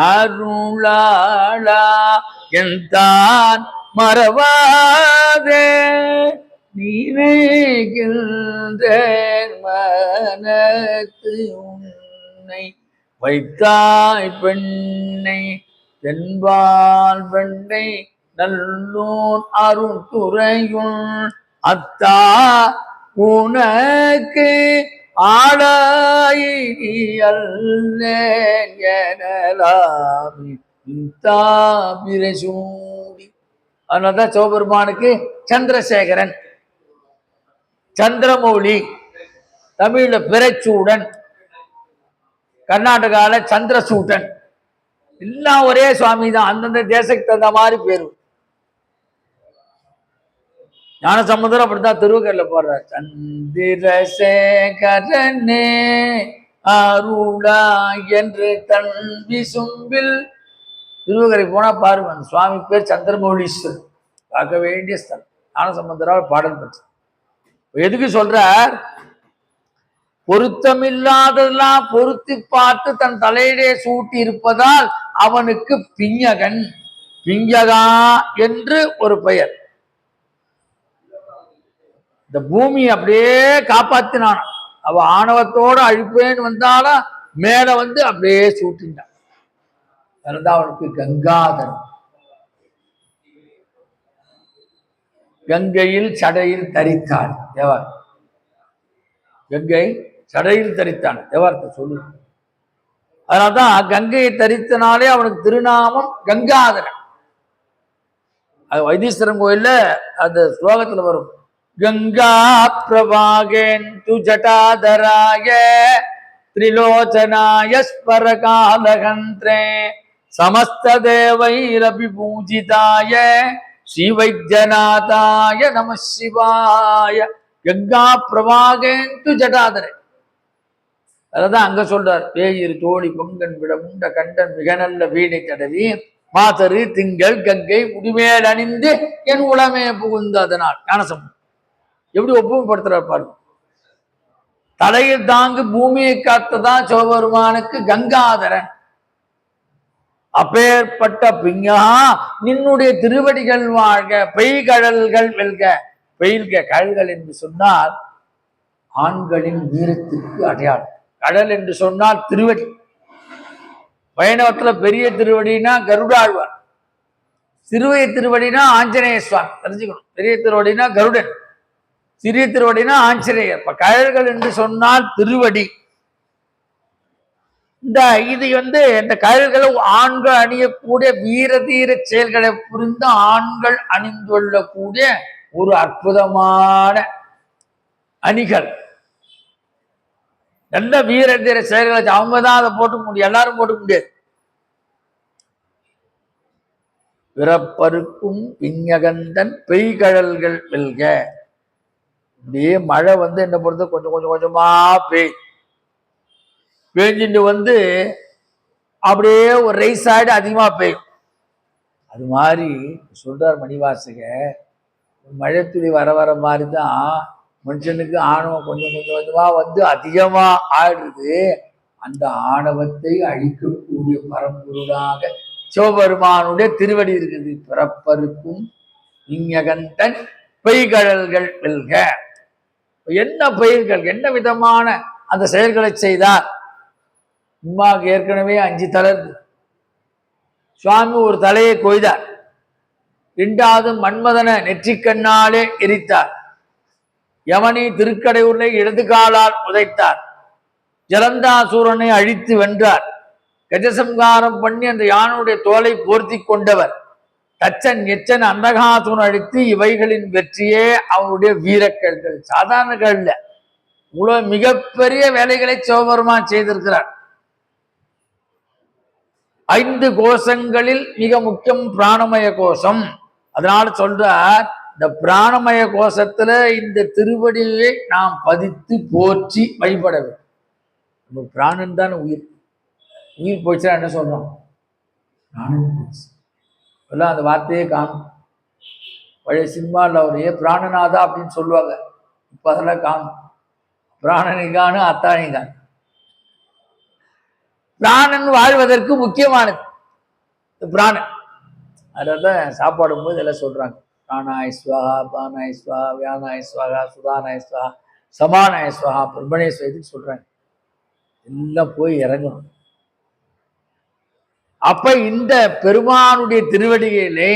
அருளாளா, என்தான் மறவாதே நீவேகின்ற மனத்து உன்னை வைத்தாய் பெண்ணை தென்பால் பெண்ணை நல்லூர் அருள் துறையுள் அத்தா உனக்கு ஆளாயி அல்லேன். அதனால்தான் சிவபெருமானுக்கு சந்திரசேகரன், சந்திரமௌலி, தமிழ்ல பிறைச்சூடன், கர்நாடகால சந்திரசூடன், எல்லாம் ஒரே சுவாமி தான், அந்தந்த தேசத்துக்கு தகுந்த மாதிரி பேரு. ஞானசம்பந்தர் அப்படித்தான் திருவகர்ல போடுறார். சந்திரசேகரனே அருளா என்று தன் விசும்பில். திருவகரை போனா பாருங்க, அந்த சுவாமி பேர் சந்திரமௌலீஸ்வரர், பார்க்க வேண்டிய ஸ்தலம். ஞானசம்பந்தரால் பாடல் பெற்ற. எதுக்கு சொல்றார்? பொருத்தமில்லாததெல்லாம் பொருத்தி பார்த்து தன் தலையிலே சூட்டி இருப்பதால் அவனுக்கு பிஞகன், பிஞகா என்று ஒரு பெயர். இந்த பூமி அப்படியே காப்பாத்தினான். அவ ஆணவத்தோட அழிப்பேன்னு வந்தாலும் மேல வந்து அப்படியே சூட்டினான். அதுதான் அவனுக்கு கங்காதரன். கங்கையில் சடையில் தரித்தான் தேவர். கங்கை சடையில் தரித்தான் தேவாரத்தை சொல்லு. அதனால்தான் கங்கையை தரித்தனாலே அவனுக்கு திருநாமம் கங்காதரன். அது வைத்தீஸ்வரன் கோயில்ல அந்த ஸ்லோகத்துல வரும். கங்கா பிரபாகேன் து ஜட்டாதராய திரிலோச்சனாய ஸ்பரகாலகந்திரே சமஸ்த தேவைரபி பூஜிதாய ஸ்ரீவைத்தியநாதாய நம சிவாய. கங்கா பிரபாகேன் து ஜட்டாதரே. அதான் அங்க சொல்றார். பேயிரு தோழி பொங்கன் விட உண்ட கண்டன் மிக நல்ல வீணை தடவி மாதரு திங்கள் கங்கை முடிமேல் அணிந்து என் உளமே புகுந்த. அதனால் ஞானசம் எப்படி ஒப்புமைப்படுத்துறார் பாருங்க. தலையில் தாங்கு பூமியை காத்ததான் சிவபெருமானுக்கு கங்காதரன். அப்பேற்பட்ட பிங்கா நின்னுடைய திருவடிகள் வாழ்க, பெய்கடல்கள் வெல்க. பெய்க கடல்கள் என்று சொன்னால் ஆண்களின் வீரத்திற்கு அடையாளம். கடல் என்று சொன்னால் திருவடி. வைணவத்துல பெரிய திருவடினா கருடாழ்வார், சிறுவை திருவடினா ஆஞ்சநேய சுவாமி. தெரிஞ்சுக்கணும், பெரிய திருவடினா கருடன், சிறிய திருவடினா ஆஞ்சநேயர். இப்ப கடல்கள் என்று சொன்னால் திருவடி. இது இந்த கயல்களை ஆண்கள் அணியக்கூடிய வீர தீர செயல்களை புரிந்து ஆண்கள் அணிந்துள்ளக்கூடிய ஒரு அற்புதமான அணிகள். நல்ல வீர தீர செயல்களை அவங்கதான் அதை போட்டுக்க முடியும், எல்லாரும் போட்டுக்க முடியாது. பிறப்பருக்கும் பிஞகந்தன் பெய்கடல்கள் வெல்க. இப்படியே மழை என்ன பொறுத்த கொஞ்சம் கொஞ்சம் கொஞ்சமா பேஞ்சிட்டு அப்படியே ஒரு ரைஸ் ஆயிடு அதிகமா பெய்யும். அது மாதிரி சொல்றார் மணிவாசக, மழைத்துளி வர வர மாதிரிதான் மனுஷனுக்கு ஆணவம் கொஞ்சம் கொஞ்சம் கொஞ்சமா அதிகமா ஆயிடுது. அந்த ஆணவத்தை அழிக்கக்கூடிய பரம்பொருளாக சிவபெருமானுடைய திருவடி இருக்குது. பிறப்பருக்கும் இஞகந்தன் பெய்கடல்கள் வெல்க. என்ன பயிர்கள், என்ன விதமான அந்த செயல்களை செய்தார்? உமாவுக்கு ஏற்கனவே 5 தலை. சுவாமி ஒரு தலையை கொய்தார். 2வது மன்மதனை நெற்றிக்கண்ணாலே எரித்தார். யமனி திருக்கடையூரை இடது காலால் உதைத்தார். ஜலந்தாசூரனை அழித்து வென்றார். கஜசம்காரம் பண்ணி அந்த யானுடைய தோலை போர்த்தி கொண்டவர். தச்சன் எச்சன் அந்தகாசூரன் அழித்து இவைகளின் வெற்றியே அவனுடைய வீரக்கல்கள். சாதாரண கல்ல, இவ்வளவு மிகப்பெரிய வேலைகளை சிவபெருமான் செய்திருக்கிறார். 5 கோஷங்களில் மிக முக்கியம் பிராணமய கோஷம். அதனால சொல்றார், இந்த பிராணமய கோஷத்துல இந்த திருவடியை நாம் பதித்து போற்றி வழிபட வேண்டும். நம்ம பிராணன் தானே உயிர். உயிர் போச்சுன்னா என்ன சொல்றோம்? பிராணன் போச்சு. எல்லாம் அந்த வார்த்தையே காணும். பழைய சினிமாவில் அவரையே பிராணநாதா அப்படின்னு சொல்லுவாங்க. இப்ப அதெல்லாம் காணும். பிராணனிகானு அத்தானிகான். பிராணன் வாழ்வதற்கு முக்கியமானது பிராணன். அதான் சாப்பாடும் போது எல்லாம் சொல்றாங்க, பிராணாய ஸ்வஹா, பானாய ஸ்வஹா, வியானாய ஸ்வஹா, சுதானாய ஸ்வஹா, சமானாய ஸ்வஹா, பிரம்மணேஸ்வரத்துக்கு சொல்றாங்க. எல்லாம் போய் இறங்கணும். அப்ப இந்த பெருமானுடைய திருவடிகளே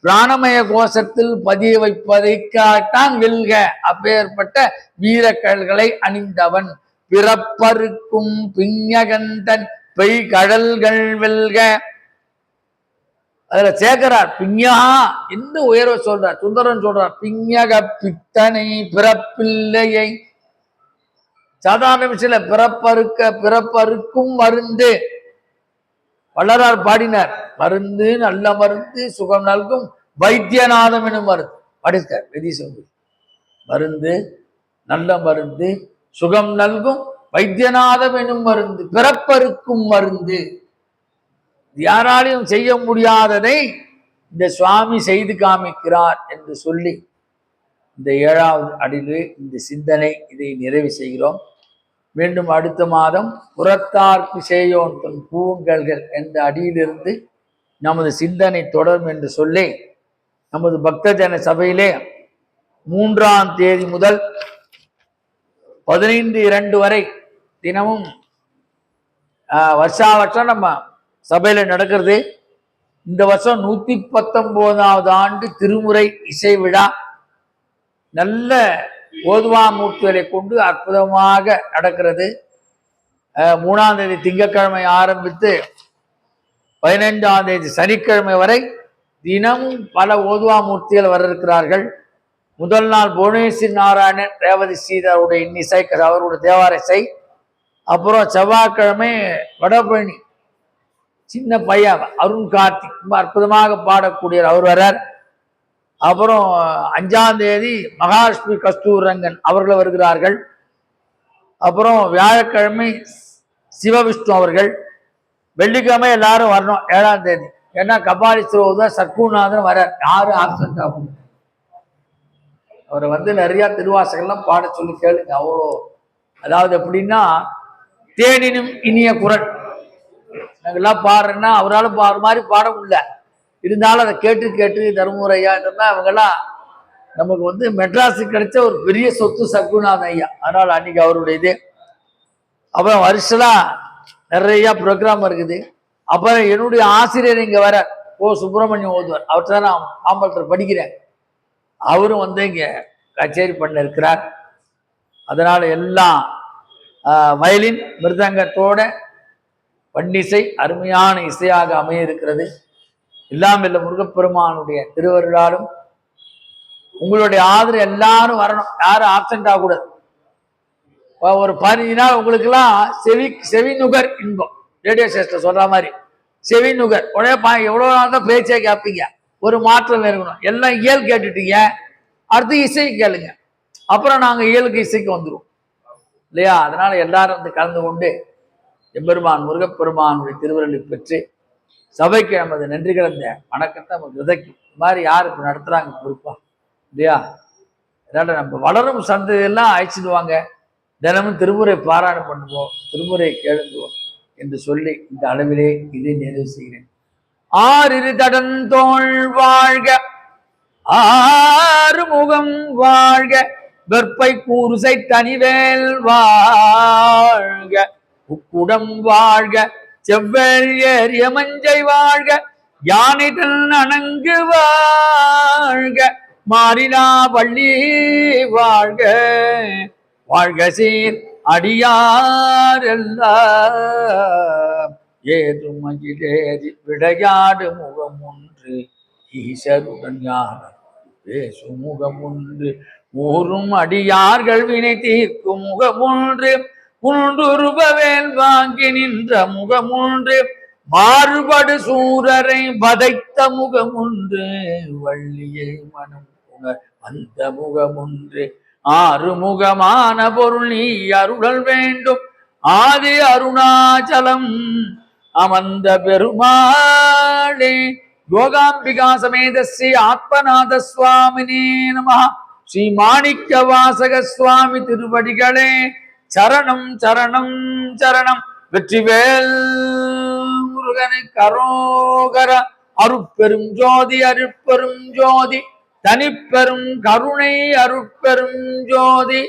பிராணமய கோஷத்தில் பதிய வைப்பதைக்காகத்தான் வெல்க. அப்பேற்பட்ட வீரக்கல்களை அணிந்தவன். பிறப்பருக்கும் பிஞகந்தன் பெய்கடல்கள் வெல்க. அதுல சேர்க்கிறார் பிஞா என்று உயர்வை சொல்றார். சுந்தரன் சொல்றார், பிஞக பித்தனை பிறப்பில்லையை. சாதாரண விஷயத்துல பிறப்பருக்கும் மருந்து. வள்ளலார் பாடினார், மருந்து நல்ல மருந்து சுகம் நல்கும் வைத்தியநாதம் எனும் மருந்து படித்தார். மருந்து நல்ல மருந்து சுகம் நல்கும் வைத்தியநாதம் எனும் மருந்து, பிறப்பருக்கும் மருந்து. யாராலையும் செய்ய முடியாததை இந்த சுவாமி செய்து காமிக்கிறார் என்று சொல்லி இந்த 7வது அடியிலே இந்த சிந்தனை இதை நிறைவு செய்கிறோம். மீண்டும் அடுத்த மாதம் புறத்தார்க்கு செய்யோன் தன் பூங்கல்கள் என்ற அடியிலிருந்து நமது சிந்தனை தொடரும் என்று சொல்லி, நமது பக்தஜன சபையிலே 3ஆம் தேதி முதல் 15/2 வரை தினமும் வருஷம் நம்ம சபையில நடக்கிறது. இந்த வருஷம் 119வது ஆண்டு திருமுறை இசை விழா. நல்ல ஓதுவாமூர்த்திகளை கொண்டு அற்புதமாக நடக்கிறது. 3ஆம் தேதி திங்கட்கிழமை ஆரம்பித்து 15ஆம் தேதி சனிக்கிழமை வரை தினமும் பல ஓதுவாமூர்த்திகள் வர இருக்கிறார்கள். முதல் நாள் புவனேஸ்வரி நாராயணன் ரேவதி ஸ்ரீதருடைய இன்னிசை, அவருடைய தேவார இசை. அப்புறம் செவ்வாய்க்கிழமை வடபழனி சின்ன பையன் அருண் கார்த்திக் ரொம்ப அற்புதமாக பாடக்கூடியவர், அவர் வர்றார். அப்புறம் 5ஆம் தேதி மகாலட்சுமி கஸ்தூரங்கன் அவர்கள் வருகிறார்கள். அப்புறம் வியாழக்கிழமை சிவவிஷ்ணு அவர்கள். வெள்ளிக்கிழமை எல்லாரும் வரணும் 7ஆம் தேதி. ஏன்னா கபாலீஸ்வரர் சர்க்குநாதன் வர யாரு ஆப்சன்ட் ஆகும். அவரை நிறைய திருவாசகம்லாம் பாட சொல்லி கேளுங்க. அவ்வளோ அதாவது எப்படின்னா, தேனினும் இனிய குரல். நாங்கெல்லாம் பாடுறேன்னா அவரால் பாடுற மாதிரி பாட முடியல, இருந்தாலும் அதை கேட்டு கேட்டு தர்மபுரையா இதெல்லாம் அவங்கெல்லாம் நமக்கு மெட்ராஸுக்கு கிடைச்ச ஒரு பெரிய சொத்து சக்குநாதன் ஐயா. அதனால அன்னைக்கு அவருடைய இது. அப்புறம் வருஷலாம் நிறைய ப்ரோக்ராம் இருக்குது. அப்புறம் என்னுடைய ஆசிரியர் இங்க வர சுப்பிரமணியம் ஓதுவார், அவர்கிட்ட தான் நான் மாம்பழத்தில் படிக்கிறேன். அவரும் இங்க கச்சேரி பண்ண இருக்கிறார். அதனால எல்லாம் வயலின் மிருதங்கத்தோட பன்னிசை அருமையான இசையாக அமைய இருக்கிறது. இல்லாமல் முருகப்பெருமானுடைய திருவருளாலும் உங்களுடைய ஆதரவு எல்லாரும் வரணும், யாரும் ஆப்சென்ட் ஆகக்கூடாது. ஒரு 15 நாள் உங்களுக்கு எல்லாம் செவி நுகர் இன்பம். ரேடியோ ஸ்டேஷன் சொல்ற மாதிரி செவி நுகர். உடனே எவ்வளவு நாள் தான் பேச்சே கேட்பீங்க, ஒரு மாற்றம் இருக்கணும். எல்லாம் இயல் கேட்டுட்டீங்க, அடுத்து இசை கேளுங்க, அப்புறம் நாங்க இயலுக்கு இசைக்கு வந்துடுவோம் இல்லையா? அதனால எல்லாரும் கலந்து கொண்டு எம்பெருமான் முருகப்பெருமானுடைய திருவருளை பெற்று சபைக்கு நமது நன்றி கலந்த வணக்கத்தை நமக்கு விதைக்கும். இந்த மாதிரி யார் இப்ப நடத்துறாங்க பொறுப்பா இல்லையா? அதனால நம்ம வளரும் சந்ததியெல்லாம் அழைச்சிடுவாங்க. தினமும் திருமுறை பாராயணம் பண்ணுவோம், திருமுறை கேளுங்குவோம் என்று சொல்லி இந்த அளவிலே இதை நிறைவு செய்கிறேன். ஆறிரு தடந்தோள் வாழ்க, ஆறுமுகம் வாழ்க, வெற்பை கூறுசை தனிவேல் வாழ்க, உக்குடம் வாழ்க, செவ்வேல் ஏறிய மஞ்சை வாழ்க, யானைதன் அணங்கு வாழ்க, மாறினா வள்ளி வாழ்க, வாழ்க சீர் அடியாரெல்லாம் ஏதும் மகிழேறி விளையாடு முகம் ஒன்று, ஈசருடன் ஞான பேசும் முகம் ஒன்று, ஊரும் அடியார்கள் வினை தீர்க்கும் முகம் ஒன்று, குன்றுருபவேல் வாங்கி நின்ற முகம் ஒன்று, மாறுபடு சூரரை வதைத்த முகம் ஒன்று, வள்ளியை மனம் உணர் அந்த முகம் ஒன்று, ஆறுமுகமான பொருள் நீ அருளல் வேண்டும், ஆதி அருணாச்சலம் அமர்ந்த பெருமாளே. யோகாம்பிகா சமேத ஸ்ரீ ஆத்மநாத சுவாமினே நமஹ. ஸ்ரீ மாணிக்க வாசக சுவாமி திருவடிகளே சரணம் சரணம் சரணம். வெற்றிவேல் முருகனுக்கு அரோகர. அருட்பெரும் ஜோதி அருட்பெரும் ஜோதி தனிப்பெரும் கருணை அருட்பெரும் ஜோதி.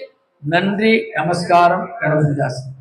நன்றி, நமஸ்காரம். கணபதிதாசன்.